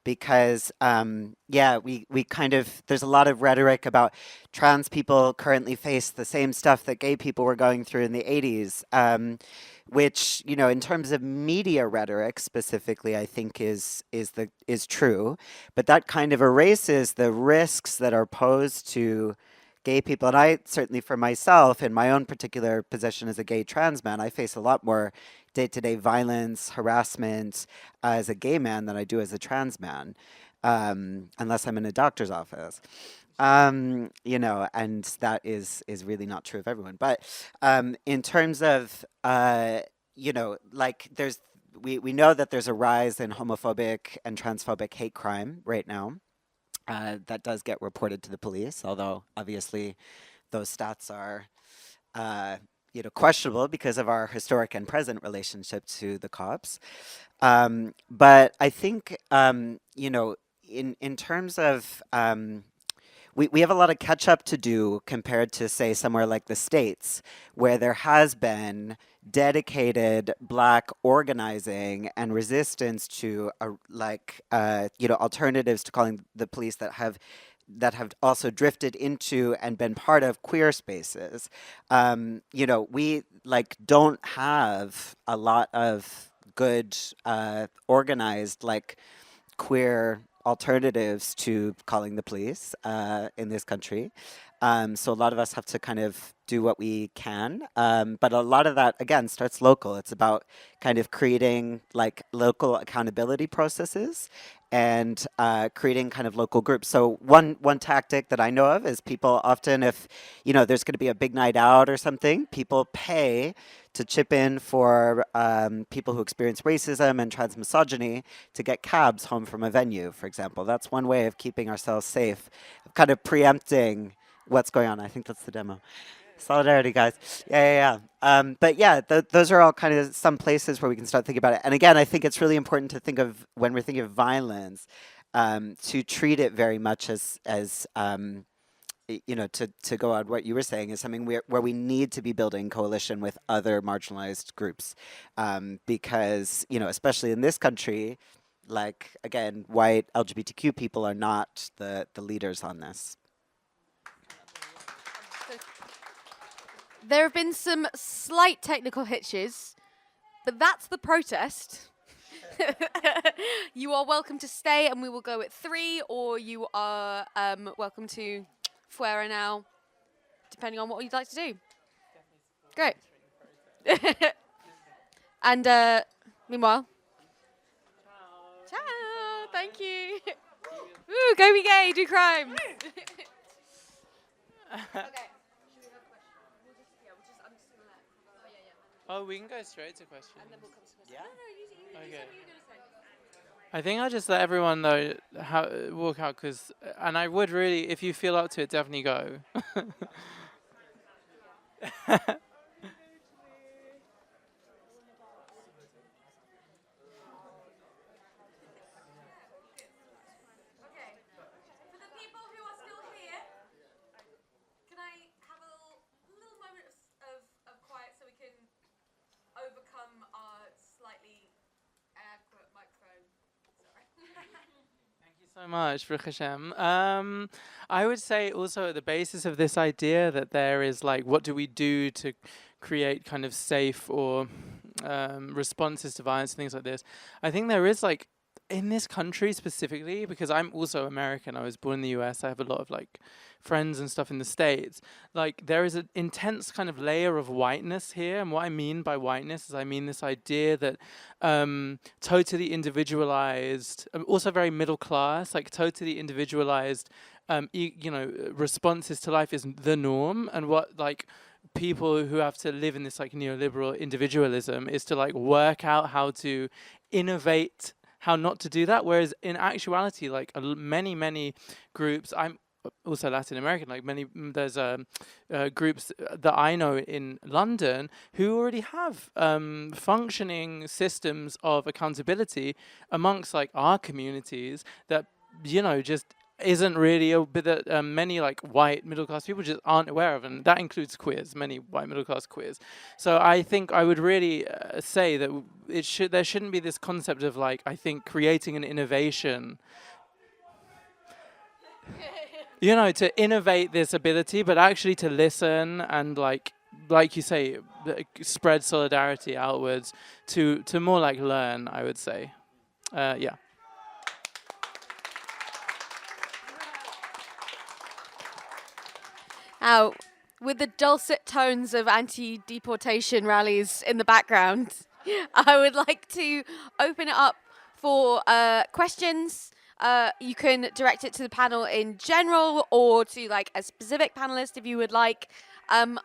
because we kind of, there's a lot of rhetoric about trans people currently face the same stuff that gay people were going through in the 80s, which, in terms of media rhetoric specifically, I think is true, but that kind of erases the risks that are posed to gay people. And I certainly, for myself, in my own particular position as a gay trans man, I face a lot more day-to-day violence, harassment as a gay man than I do as a trans man, unless I'm in a doctor's office. And that is really not true of everyone. But in terms of, we know that there's a rise in homophobic and transphobic hate crime right now. That does get reported to the police, although obviously those stats are, questionable because of our historic and present relationship to the cops. But I think, in terms of, we have a lot of catch up to do compared to, say, somewhere like the States, where there has been dedicated Black organizing and resistance to alternatives to calling the police that have also drifted into and been part of queer spaces. We don't have a lot of good organized queer alternatives to calling the police in this country. So a lot of us have to kind of do what we can. But a lot of that, again, starts local. It's about kind of creating local accountability processes and creating kind of local groups. So one tactic that I know of is people often, if there's going to be a big night out or something, people pay to chip in for people who experience racism and trans misogyny to get cabs home from a venue, for example. That's one way of keeping ourselves safe, kind of preempting what's going on. I think that's the demo. Solidarity, guys. Yeah. But yeah, those are all kind of some places where we can start thinking about it. And again, I think it's really important to think of, when we're thinking of violence, to treat it very much as to go on what you were saying, is something where we need to be building coalition with other marginalized groups. Because, especially in this country, again, white LGBTQ people are not the leaders on this. There have been some slight technical hitches, but that's the protest. You are welcome to stay, and we will go at 3, or you are welcome to fuera now, depending on what you'd like to do. Great. And meanwhile, ciao. Thank you. Woo, go be gay, do crime. Okay. Oh, we can go straight to questions. And then we'll come to questions. Yeah. No, you say what Okay. you're going to say. I think I'll just let everyone know how walk out, and I would really, if you feel up to it, definitely go. Okay. For the people who are still here, can I have a little moment of quiet so we can overcome our slightly adequate microphone? Sorry. Thank you so much, Baruch Hashem. I would say also at the basis of this idea that there is like, what do we do to create kind of safe or responses to violence and things like this? I think there is like, in this country specifically, because I'm also American, I was born in the US, I have a lot of like friends and stuff in the States, like there is an intense kind of layer of whiteness here. And what I mean by whiteness is I mean this idea that totally individualized, also very middle class, like totally individualized, responses to life is the norm. And what like people who have to live in this like neoliberal individualism is to like work out how to innovate, how not to do that. Whereas in actuality, like many groups, I'm also Latin American, like there's groups that I know in London who already have functioning systems of accountability amongst like our communities that, just isn't really a bit that many like white middle class people just aren't aware of, and that includes queers, many white middle class queers. So I think I would really say that there shouldn't be this concept of like, I think creating an innovation to innovate this ability, but actually to listen and like you say, spread solidarity outwards to more like learn, I would say. Yeah. Now, with the dulcet tones of anti-deportation rallies in the background, I would like to open it up for questions. You can direct it to the panel in general or to like a specific panelist if you would like. I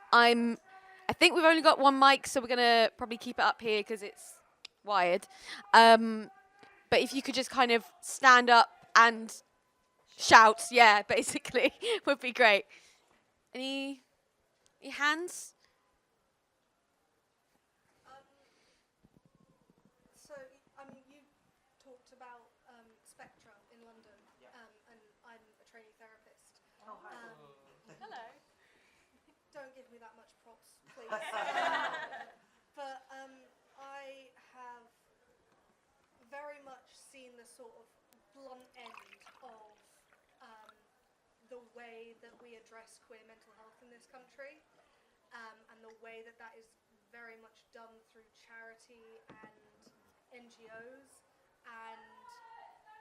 think we've only got one mic, so we're gonna probably keep it up here because it's wired. But if you could just kind of stand up and shout, yeah, basically, would be great. Any hands? So, you talked about Spectra in London, and I'm a trainee therapist. Oh, hi. Hello. Don't give me that much props, please. But I have very much seen the sort of blunt end of the way that we address queer mental health in this country, and the way that is very much done through charity and NGOs. And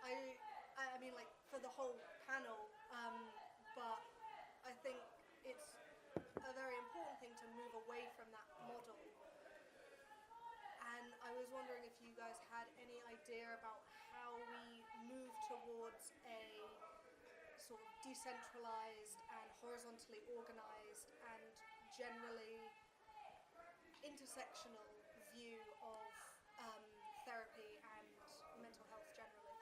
I mean, like, for the whole panel, but I think it's a very important thing to move away from that model. And I was wondering if you guys had any idea about how we move towards a sort of decentralized and horizontally organized and generally intersectional view of therapy and mental health generally.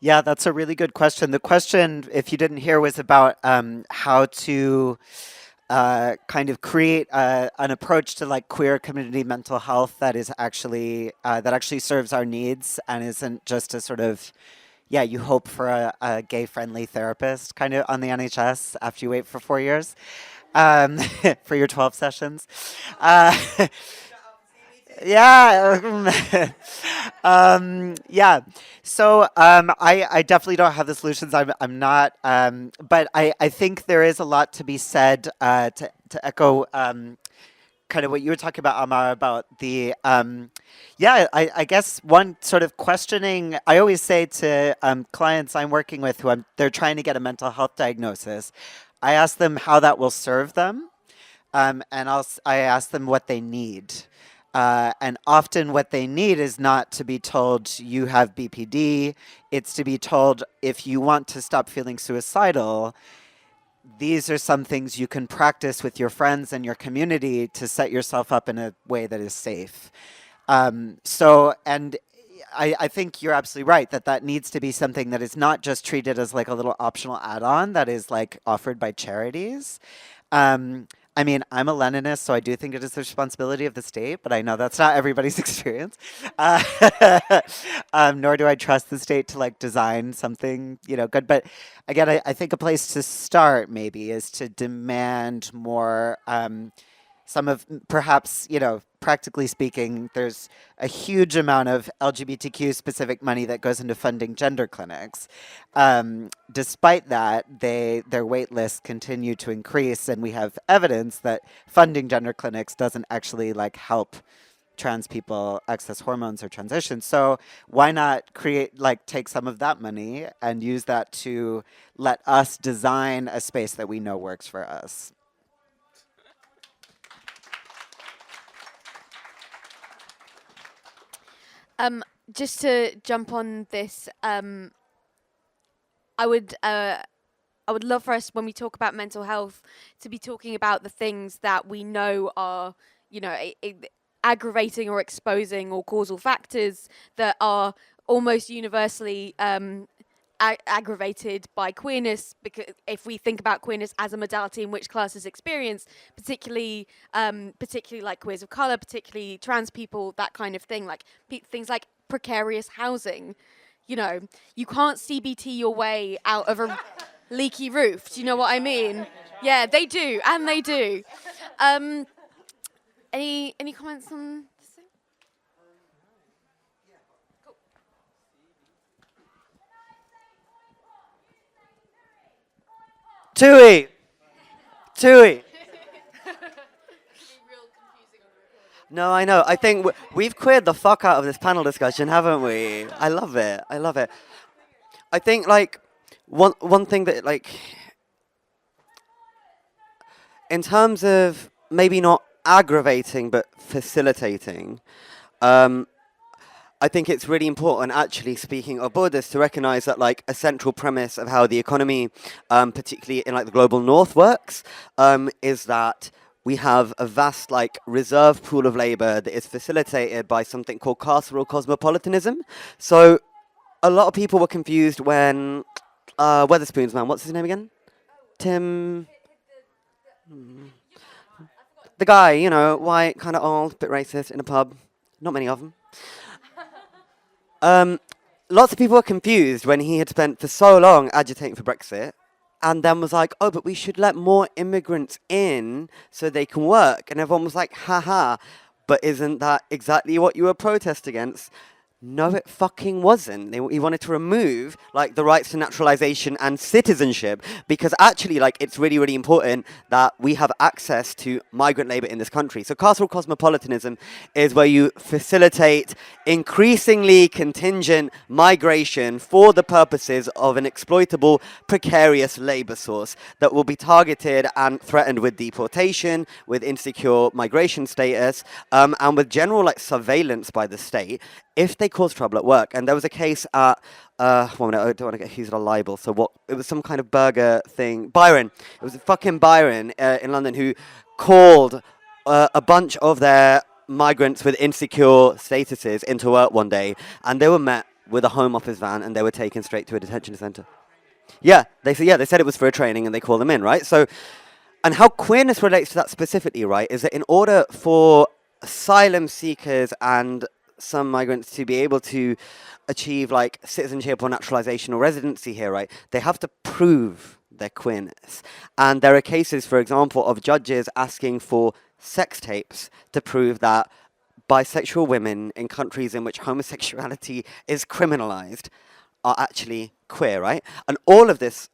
Yeah, that's a really good question. The question, if you didn't hear, was about how to kind of create an approach to like queer community mental health that is actually that actually serves our needs and isn't just a sort of, yeah, you hope for a gay-friendly therapist kind of on the NHS after you wait for 4 years for your 12 sessions. Yeah. Yeah. So I definitely don't have the solutions. I'm not. But I think there is a lot to be said to echo kind of what you were talking about, Amar, about the yeah. I guess one sort of questioning. I always say to clients I'm working with they're trying to get a mental health diagnosis. I ask them how that will serve them. And I ask them what they need. And often what they need is not to be told you have BPD. It's to be told if you want to stop feeling suicidal, these are some things you can practice with your friends and your community to set yourself up in a way that is safe. And I think you're absolutely right that needs to be something that is not just treated as like a little optional add-on that is like offered by charities. I mean, I'm a Leninist, so I do think it is the responsibility of the state, but I know that's not everybody's experience. Nor do I trust the state to like design something, good. But again, I think a place to start maybe is to demand more, some of perhaps, practically speaking, there's a huge amount of LGBTQ specific money that goes into funding gender clinics. Despite that, their wait lists continue to increase, and we have evidence that funding gender clinics doesn't actually like help trans people access hormones or transition. So why not take some of that money and use that to let us design a space that we know works for us? Just to jump on this, I would love for us when we talk about mental health to be talking about the things that we know are, aggravating or exposing or causal factors that are almost universally aggravated by queerness, because if we think about queerness as a modality in which classes experience, particularly like queers of color, particularly trans people, that kind of thing, like things like precarious housing. You can't CBT your way out of a leaky roof. Do you know what I mean? Yeah, they do, and they do. Any comments on this thing? Tui. No, I know. I think we've queered the fuck out of this panel discussion, haven't we? I love it. I think like one thing that like in terms of maybe not aggravating but facilitating, I think it's really important, actually, speaking of borders, to recognize that like a central premise of how the economy, particularly in like the global north, works, is that we have a vast like reserve pool of labor that is facilitated by something called carceral cosmopolitanism. So a lot of people were confused when Weatherspoon's man, what's his name again? Tim. The guy, white, kind of old, bit racist, in a pub. Not many of them. Lots of people were confused when he had spent for so long agitating for Brexit, and then was like, oh, but we should let more immigrants in so they can work. And everyone was like, haha, but isn't that exactly what you were protesting against? No, it fucking wasn't. He wanted to remove like the rights to naturalization and citizenship, because actually like it's really, really important that we have access to migrant labor in this country. So carceral cosmopolitanism is where you facilitate increasingly contingent migration for the purposes of an exploitable, precarious labor source that will be targeted and threatened with deportation, with insecure migration status, and with general like surveillance by the state if they cause trouble at work. And there was a case at, one minute, I don't want to get accused of a libel, so it was some kind of burger thing. Byron. It was fucking Byron in London who called a bunch of their migrants with insecure statuses into work one day, and they were met with a Home Office van and they were taken straight to a detention centre. They said it was for a training and they called them in, right? So, and how queerness relates to that specifically, right, is that in order for asylum seekers and some migrants to be able to achieve like citizenship or naturalization or residency here, right, they have to prove their queerness. And there are cases, for example, of judges asking for sex tapes to prove that bisexual women in countries in which homosexuality is criminalized are actually queer, right? And all of this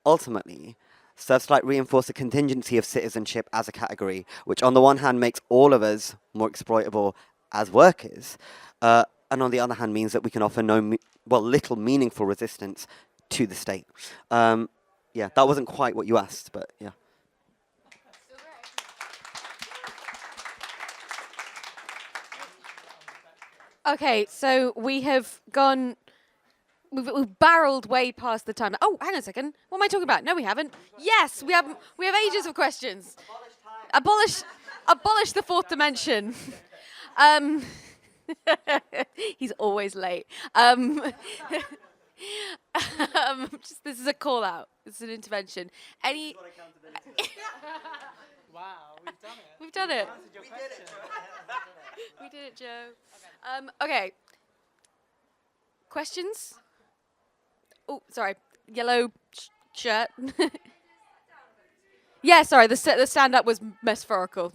ultimately serves to like reinforce the contingency of citizenship as a category, which on the one hand makes all of us more exploitable as workers, and on the other hand means that we can offer little meaningful resistance to the state. Yeah, that wasn't quite what you asked, but yeah. Okay, so we have gone. We've barreled way past the time. Oh, hang on a second. What am I talking about? No, we haven't. Yes, we have. We have ages of questions. Abolish the fourth dimension. He's always late. This is a call out. This is an intervention. Any? Wow, we've done it. We've done it. We did it. We did it, Joe. Okay. Questions? Oh, sorry. Yellow shirt. Yeah, sorry. The stand up was metaphorical.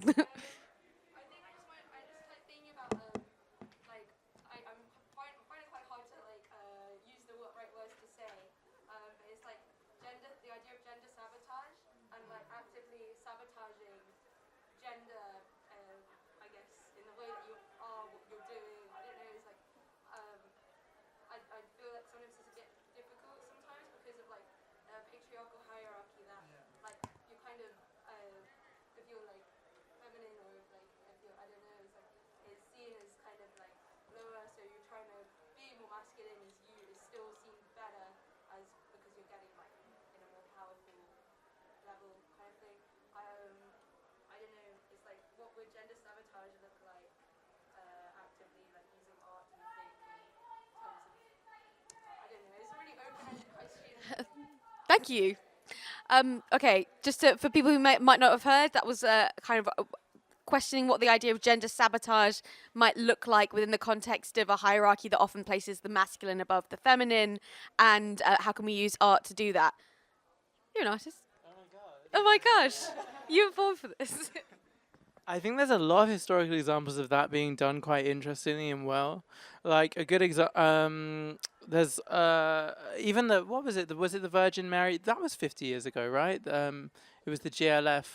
Thank you. Okay, just for people who might not have heard, that was kind of questioning what the idea of gender sabotage might look like within the context of a hierarchy that often places the masculine above the feminine, and how can we use art to do that? You're an artist. Oh my gosh. You were born for this. I think there's a lot of historical examples of that being done quite interestingly and well. Like a good example, there's even what was it? Was it the Virgin Mary? That was 50 years ago, right? It was the GLF.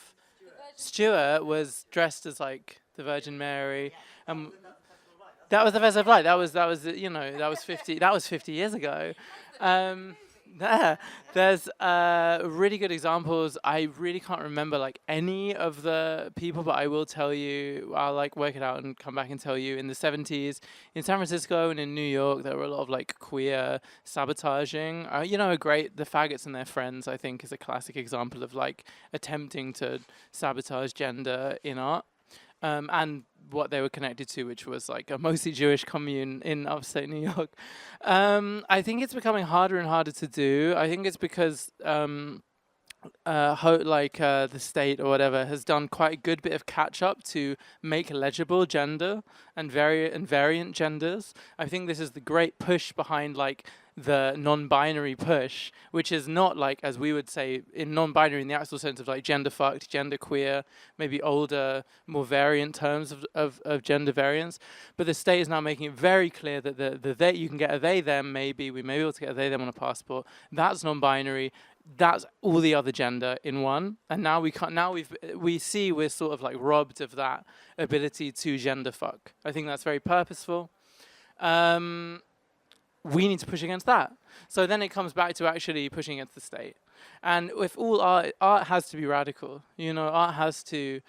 Stuart was dressed as like the Virgin Mary. That was the Festival of Light. That was 50 years ago. There's really good examples. I really can't remember like any of the people, but I will tell you. I'll like work it out and come back and tell you. In the 70s, in San Francisco and in New York, there were a lot of like queer sabotaging. The Faggots and Their Friends, I think, is a classic example of like attempting to sabotage gender in art. And what they were connected to, which was like a mostly Jewish commune in upstate New York. I think it's becoming harder and harder to do. I think it's because the state or whatever has done quite a good bit of catch up to make legible gender and variant genders. I think this is the great push behind like the non-binary push, which is not like, as we would say in non-binary in the actual sense of like gender fucked, gender queer, maybe older, more variant terms of gender variance. But the state is now making it very clear that the they, you can get a they them, maybe we may be able to get a they them on a passport. That's non-binary. That's all the other gender in one. And now we can't. Now we're sort of like robbed of that ability to gender fuck. I think that's very purposeful. We need to push against that. So then it comes back to actually pushing against the state. And if all art has to be radical, art has to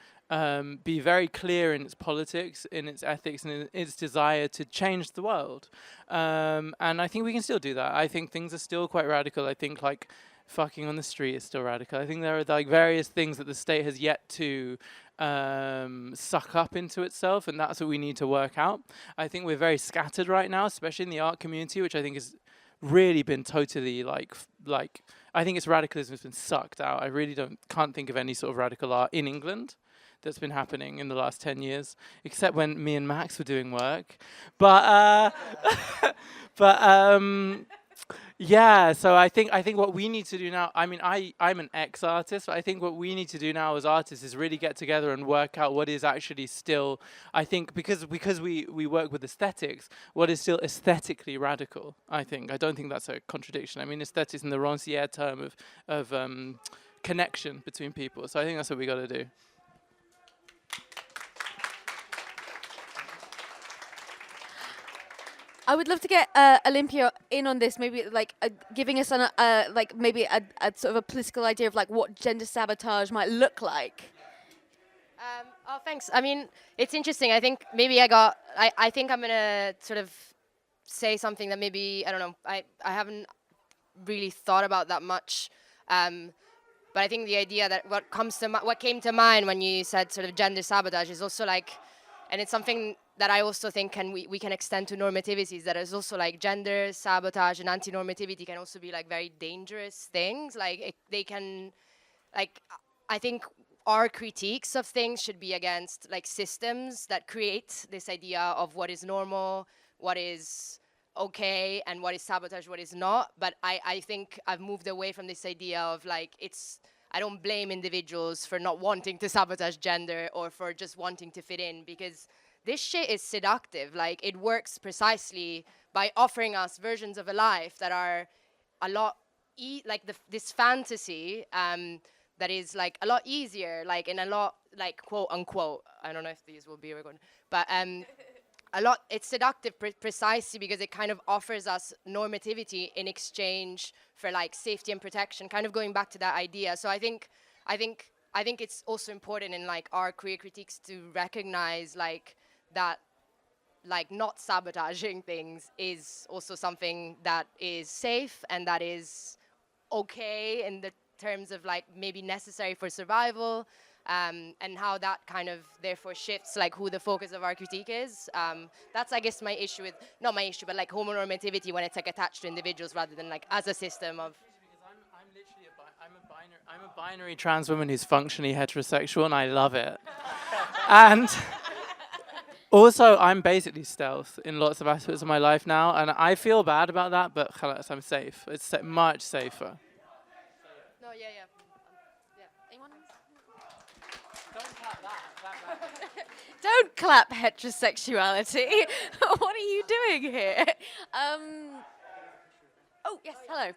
be very clear in its politics, in its ethics, and in its desire to change the world. And I think we can still do that. I think things are still quite radical. I think like fucking on the street is still radical. I think there are like various things that the state has yet to suck up into itself, and that's what we need to work out. I think we're very scattered right now, especially in the art community, which I think has really been totally like I think its radicalism has been sucked out. I really can't think of any sort of radical art in England that's been happening in the last 10 years, except when me and Max were doing work. But Yeah, so I think what we need to do now, I mean, I'm an ex-artist, but I think what we need to do now as artists is really get together and work out what is actually still, I think, because we work with aesthetics, what is still aesthetically radical, I think. I don't think that's a contradiction. I mean, aesthetics in the Rancière term of connection between people. So I think that's what we got to do. I would love to get Olimpia in on this, maybe like giving us like maybe a sort of a political idea of like what gender sabotage might look like. Oh, thanks. I mean, it's interesting. I think maybe I think I'm gonna sort of say something that maybe, I don't know, I haven't really thought about that much. But I think the idea that what came to mind when you said sort of gender sabotage is also like, and it's something that I also think we can extend to normativities, that is also like gender sabotage and anti-normativity can also be like very dangerous things. Like they can, like, I think our critiques of things should be against like systems that create this idea of what is normal, what is okay, and what is sabotage, what is not. But I think I've moved away from this idea of like, I don't blame individuals for not wanting to sabotage gender or for just wanting to fit in, because this shit is seductive. Like, it works precisely by offering us versions of a life that are a lot, like this fantasy that is like a lot easier, like in a lot, like quote unquote, I don't know if these will be recorded, but a lot, it's seductive precisely because it kind of offers us normativity in exchange for like safety and protection, kind of going back to that idea. So I think it's also important in like our queer critiques to recognize like that, like not sabotaging things is also something that is safe and that is okay in the terms of like maybe necessary for survival, and how that kind of therefore shifts like who the focus of our critique is. That's, I guess, my issue with, not my issue, but like homonormativity when it's like attached to individuals rather than like as a system of. I'm literally I'm a binary trans woman who's functionally heterosexual, and I love it. And also, I'm basically stealth in lots of aspects of my life now, and I feel bad about that, but khalas, I'm safe. It's much safer. No, yeah. Anyone? Don't clap that. Don't clap heterosexuality. What are you doing here? Oh yes, hello.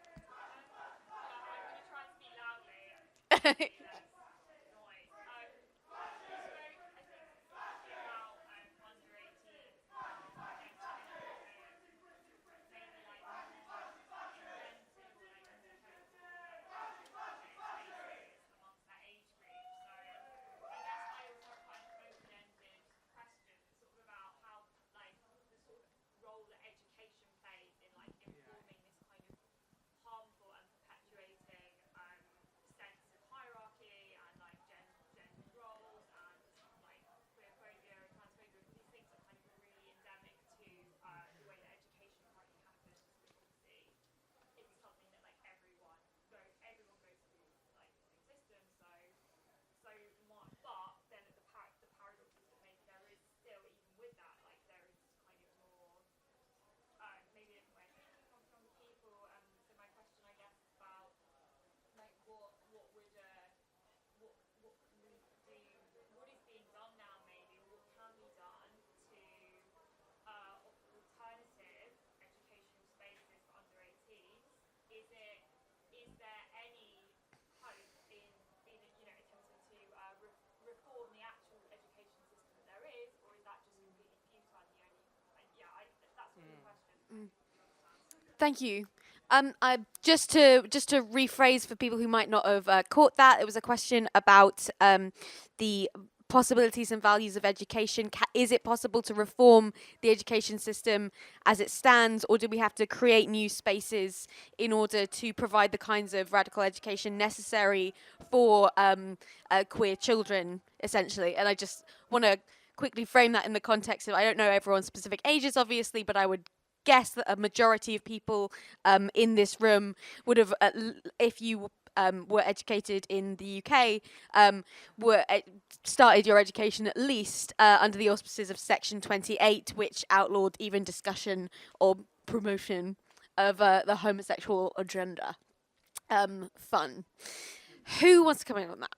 Thank you. Just to rephrase for people who might not have caught that, it was a question about the possibilities and values of education. Is it possible to reform the education system as it stands, or do we have to create new spaces in order to provide the kinds of radical education necessary for queer children, essentially? And I just want to quickly frame that in the context of, I don't know everyone's specific ages, obviously, but I would guess that a majority of people in this room would have, if you were educated in the UK, started your education at least under the auspices of Section 28, which outlawed even discussion or promotion of the homosexual agenda. Fun. Who wants to come in on that?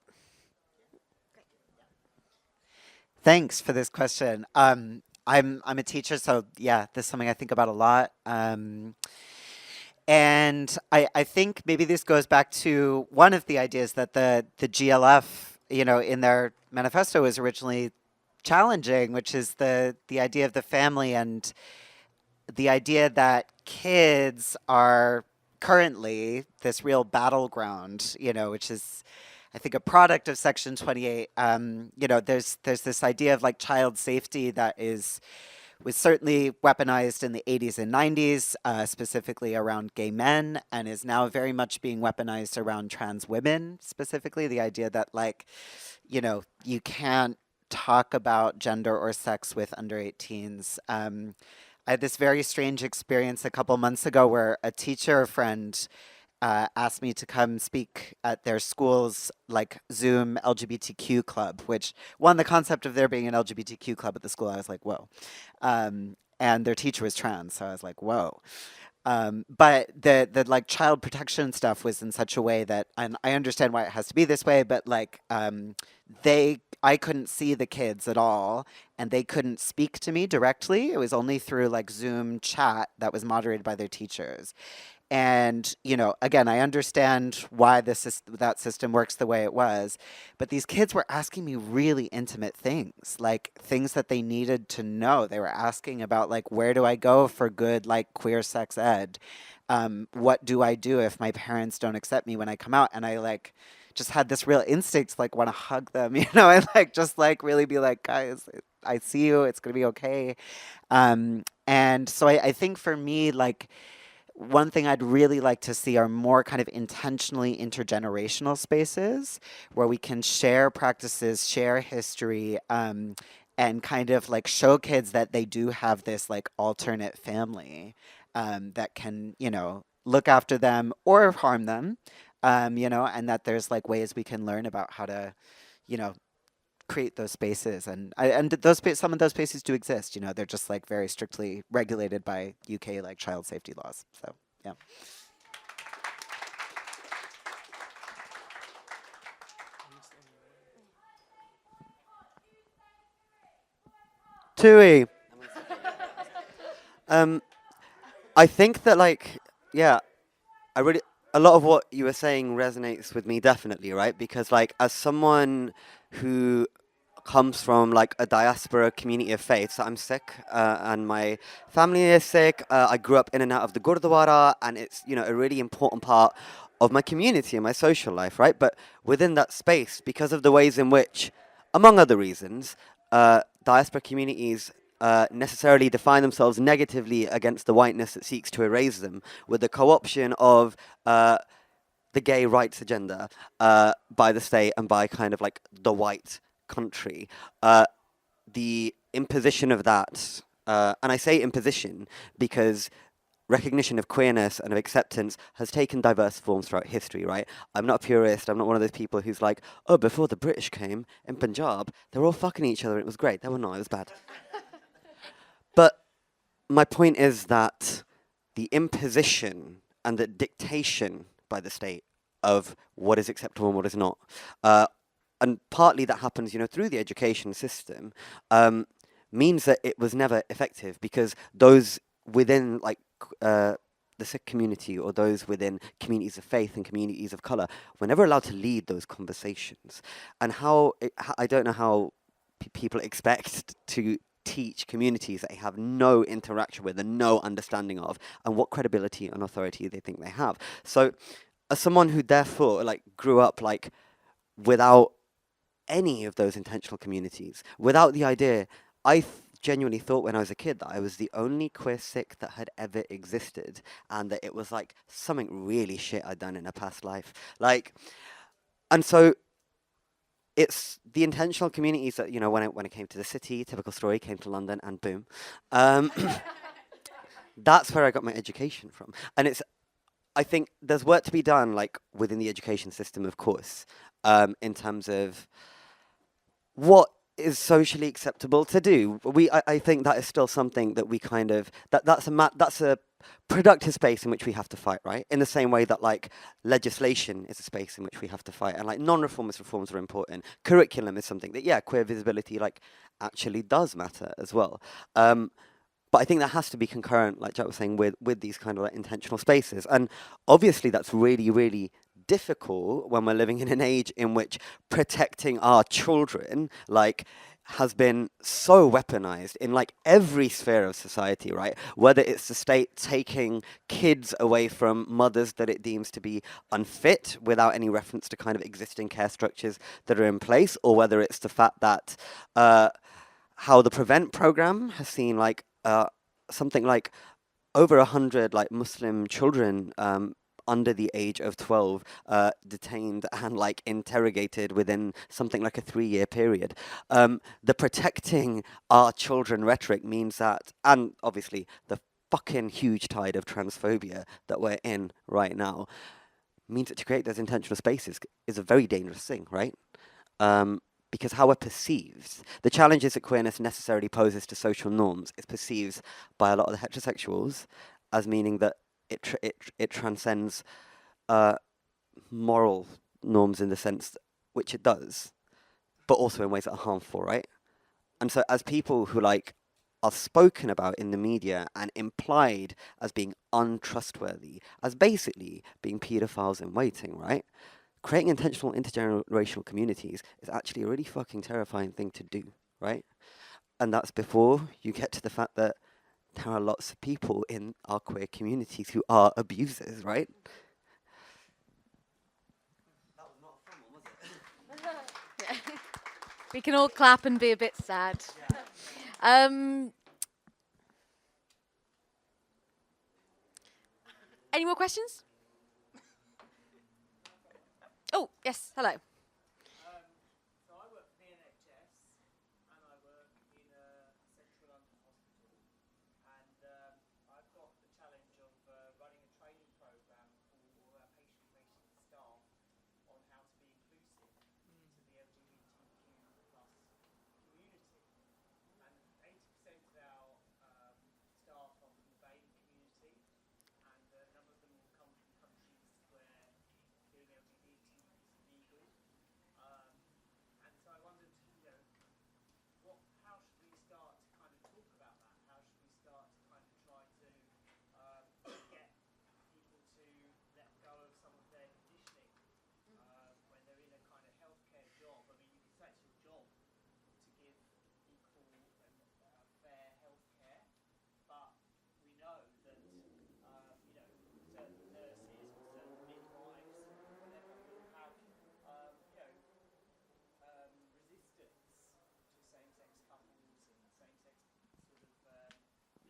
Thanks for this question. I'm a teacher, so yeah, this is something I think about a lot. And I think maybe this goes back to one of the ideas that the GLF, in their manifesto was originally challenging, which is the idea of the family and the idea that kids are currently this real battleground, which is, I think, a product of Section 28. There's this idea of like child safety that was certainly weaponized in the 80s and 90s, specifically around gay men, and is now very much being weaponized around trans women, specifically the idea that you can't talk about gender or sex with under 18s. I had this very strange experience a couple months ago where a teacher friend asked me to come speak at their school's Zoom LGBTQ club, which the concept of there being an LGBTQ club at the school, I was like, whoa. And their teacher was trans, so I was like, whoa. But the child protection stuff was in such a way that, and I understand why it has to be this way, but I couldn't see the kids at all, and they couldn't speak to me directly. It was only through Zoom chat that was moderated by their teachers. And, again, I understand why that system works the way it was, but these kids were asking me really intimate things, things that they needed to know. They were asking about, where do I go for good, queer sex ed? What do I do if my parents don't accept me when I come out? And I, just had this real instinct to, want to hug them, and, just, really be like, guys, I see you. It's going to be okay. And so I think for me, one thing I'd really like to see are more kind of intentionally intergenerational spaces where we can share practices, share history, and kind of show kids that they do have this alternate family that can, look after them or harm them, and that there's ways we can learn about how to, create those spaces, and some of those spaces do exist. They're just very strictly regulated by UK child safety laws. So yeah. Tui. I think that a lot of what you were saying resonates with me definitely, right? Because as someone who comes from a diaspora community of faith, so I'm Sikh and my family is Sikh. I grew up in and out of the Gurdwara, and it's a really important part of my community and my social life, right? But within that space, because of the ways in which, among other reasons, diaspora communities necessarily define themselves negatively against the whiteness that seeks to erase them, with the co-option of the gay rights agenda by the state and by kind of the white country, the imposition of that, and I say imposition because recognition of queerness and of acceptance has taken diverse forms throughout history, right? I'm not a purist. I'm not one of those people who's oh, before the British came in Punjab, they were all fucking each other and it was great. They were not. It was bad. But my point is that the imposition and the dictation by the state of what is acceptable and what is not, and partly that happens, through the education system, means that it was never effective because those within the Sikh community or those within communities of faith and communities of colour were never allowed to lead those conversations. And I don't know how people expect to teach communities that they have no interaction with and no understanding of, and what credibility and authority they think they have. So as someone who therefore grew up without any of those intentional communities, without the idea, I genuinely thought when I was a kid that I was the only queer Sikh that had ever existed, and that it was something really shit I'd done in a past life. And so it's the intentional communities that, when it came to the city, typical story, came to London and boom. That's where I got my education from. And I think there's work to be done within the education system, of course, in terms of what is socially acceptable to do. I think that is still something that we kind of, that's a productive space in which we have to fight, right? In the same way that like legislation is a space in which we have to fight, and like non-reformist reforms are important. Curriculum is something that, yeah, queer visibility like actually does matter as well. But I think that has to be concurrent, like Jack was saying, with these kind of like intentional spaces. And obviously that's really, really difficult when we're living in an age in which protecting our children, like, has been so weaponized in like every sphere of society, right? Whether it's the state taking kids away from mothers that it deems to be unfit without any reference to kind of existing care structures that are in place, or whether it's the fact that how the Prevent program has seen like something like over 100 like Muslim children under the age of 12 detained and like interrogated within something like a 3-year period. The protecting our children rhetoric means that, and obviously the fucking huge tide of transphobia that we're in right now, means that to create those intentional spaces is a very dangerous thing, right? Because how we're perceived, the challenges that queerness necessarily poses to social norms is perceived by a lot of the heterosexuals as meaning that it transcends moral norms in the sense which it does, but also in ways that are harmful, right? And so as people who like are spoken about in the media and implied as being untrustworthy, as basically being paedophiles in waiting, right? Creating intentional intergenerational communities is actually a really fucking terrifying thing to do, right? And that's before you get to the fact that there are lots of people in our queer communities who are abusers, right? That was not a fun one, was it? We can all clap and be a bit sad. Yeah. Any more questions? Oh, yes, hello. So I work for the NHS and I work in a central London hospital, and I've got the challenge of running a training programme for patient-facing staff on how to be inclusive to the LGBTQ plus community. And 80% of our staff are from the BAME community, and a number of them will come from countries where being LGBT is illegal. And so I wondered, how should we start to kind of talk about that? How should we start to kind of try to get people to let go of some of their conditioning when they're in a kind of healthcare job? I mean, you could say it's your job to give equal and fair healthcare, but we know that certain nurses or certain midwives or whatever will have resistance to same-sex couples and same-sex sort of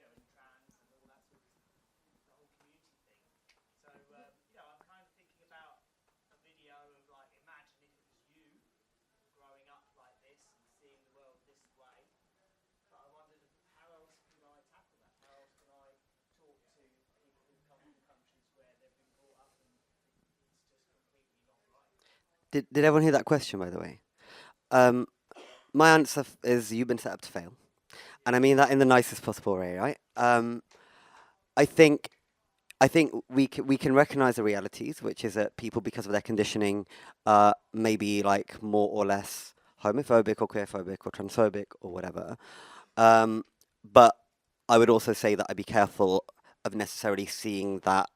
and trans and all that sort of the whole community thing. So I'm kind of thinking about a video of like, imagine if it was you growing up like this and seeing the world this way. But I wondered, how else can I tackle that? How else can I talk to people who come from countries where they've been brought up and it's just completely not right? Did everyone hear that question, by the way? My answer is you've been set up to fail. And I mean that in the nicest possible way, right? I think we can recognize the realities, which is that people, because of their conditioning, may be like more or less homophobic or queerphobic or transphobic or whatever. But I would also say that I'd be careful of necessarily seeing that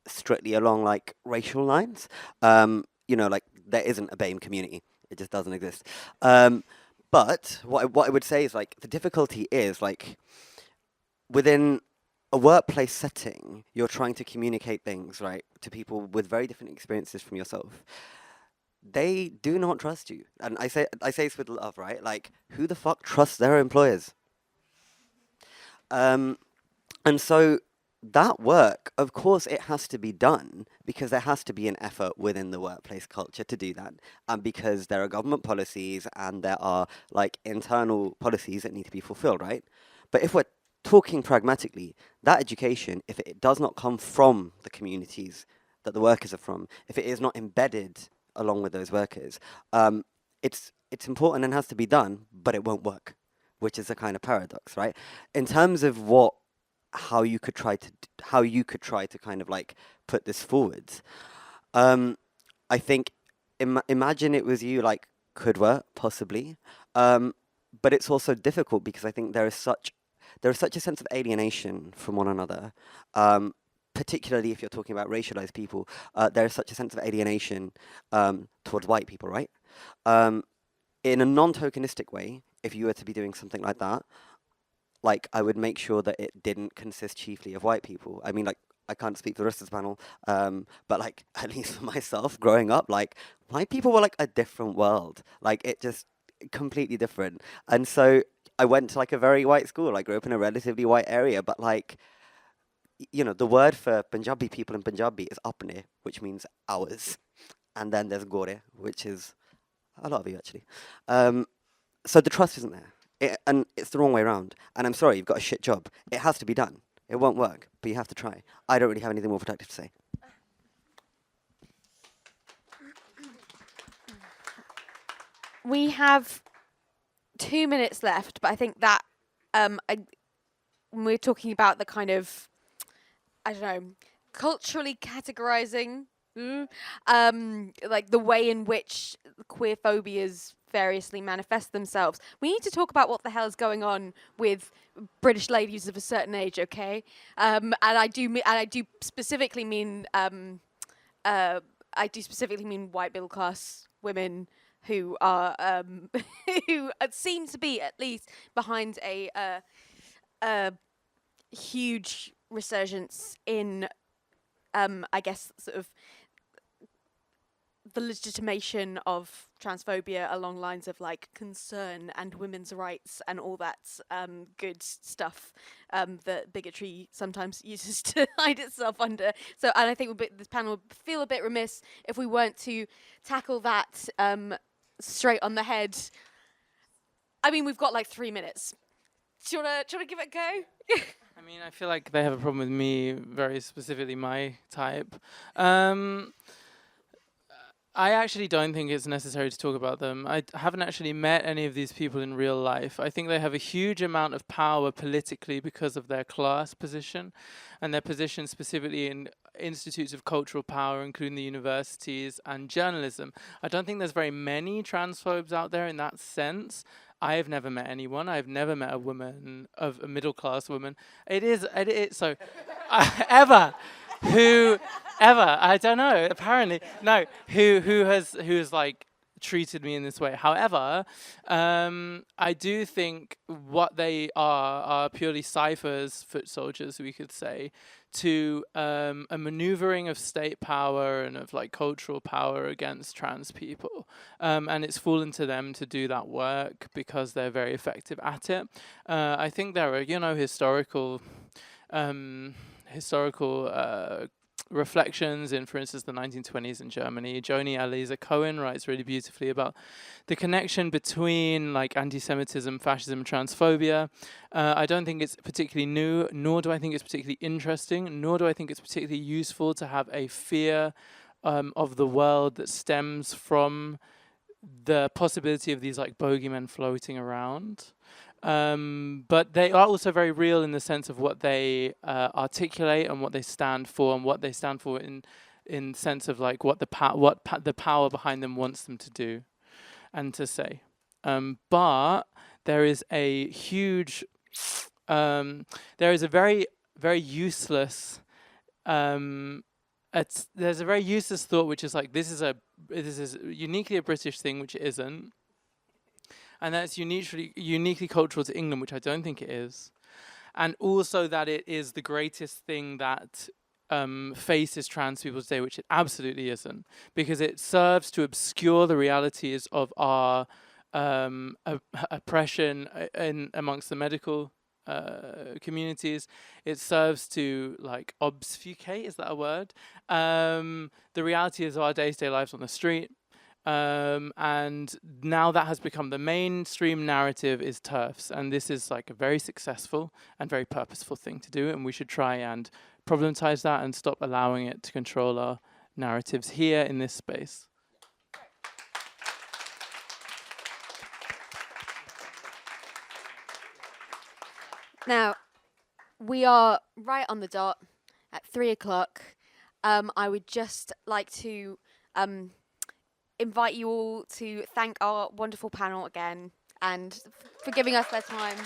strictly along like racial lines. Like there isn't a BAME community. It just doesn't exist. But what I would say is like the difficulty is like within a workplace setting, you're trying to communicate things, right, to people with very different experiences from yourself. They do not trust you. And I say this with love, right? Like, who the fuck trusts their employers? And so that work, of course, it has to be done because there has to be an effort within the workplace culture to do that. And because there are government policies and there are like internal policies that need to be fulfilled, right? But if we're talking pragmatically, that education, if it does not come from the communities that the workers are from, if it is not embedded along with those workers, it's important and has to be done, but it won't work, which is a kind of paradox, right? In terms of what how you could try to kind of like put this forwards. I think imagine it was you, like, could work possibly, but it's also difficult because I think there is such a sense of alienation from one another, particularly if you're talking about racialized people. There is such a sense of alienation towards white people, right? In a non-tokenistic way, if you were to be doing something like that, like, I would make sure that it didn't consist chiefly of white people. I mean, like, I can't speak for the rest of this panel, but like, at least for myself, growing up, like, white people were like a different world. Like, it just completely different. And so I went to like a very white school. I grew up in a relatively white area, but like, you know, the word for Punjabi people in Punjabi is apne, which means ours. And then there's gore, which is a lot of you actually. So the trust isn't there. And it's the wrong way around. And I'm sorry, you've got a shit job. It has to be done. It won't work, but you have to try. I don't really have anything more productive to say. We have 2 minutes left, but I think that when we're talking about the kind of, I don't know, culturally categorizing, like the way in which queer phobias variously manifest themselves, we need to talk about what the hell is going on with British ladies of a certain age, okay? And I do specifically mean white middle class women who are who seem to be at least behind a huge resurgence in I guess sort of the legitimation of transphobia along lines of like concern and women's rights and all that good stuff that bigotry sometimes uses to hide itself under. So, and I think this panel would feel a bit remiss if we weren't to tackle that straight on the head. I mean, we've got like 3 minutes. Do you wanna give it a go? I mean, I feel like they have a problem with me, very specifically my type. I actually don't think it's necessary to talk about them. I haven't actually met any of these people in real life. I think they have a huge amount of power politically because of their class position and their position specifically in institutes of cultural power, including the universities and journalism. I don't think there's very many transphobes out there in that sense. I have never met anyone. I've never met a woman, of a middle-class woman. Ever. I don't know, apparently. No, who has like treated me in this way. However, I do think what they are purely ciphers, foot soldiers, we could say, to a maneuvering of state power and of like cultural power against trans people. And it's fallen to them to do that work because they're very effective at it. I think there are, historical reflections in, for instance, the 1920s in Germany. Joni Eliza Cohen writes really beautifully about the connection between like anti-Semitism, fascism, transphobia. I don't think it's particularly new, nor do I think it's particularly interesting, nor do I think it's particularly useful to have a fear of the world that stems from the possibility of these like bogeymen floating around. But they are also very real in the sense of what they articulate and what they stand for, and what they stand for in sense of like what the power behind them wants them to do and to say. But there is a huge, there is a very, very useless. There's a very useless thought, which is like this is uniquely a British thing, which it isn't. And that's uniquely cultural to England, which I don't think it is. And also that it is the greatest thing that faces trans people today, which it absolutely isn't. Because it serves to obscure the realities of our oppression amongst the medical communities. It serves to like obfuscate, is that a word? The reality is our day-to-day lives on the street. And now that has become the mainstream narrative is TERFs, and this is like a very successful and very purposeful thing to do, and we should try and problematize that and stop allowing it to control our narratives here in this space. Now, we are right on the dot at 3 o'clock. I would just like to invite you all to thank our wonderful panel again and for giving us their time.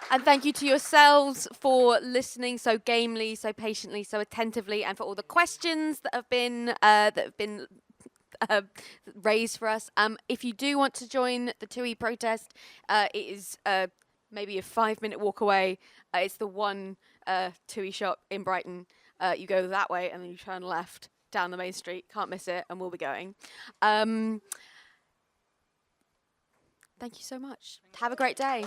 And thank you to yourselves for listening so gamely, so patiently, so attentively, and for all the questions that have been raised for us. If you do want to join the TUI protest, it is maybe a 5-minute walk away. It's the one TUI shop in Brighton. You go that way and then you turn left down the main street. Can't miss it, and we'll be going. Thank you so much. Have a great day.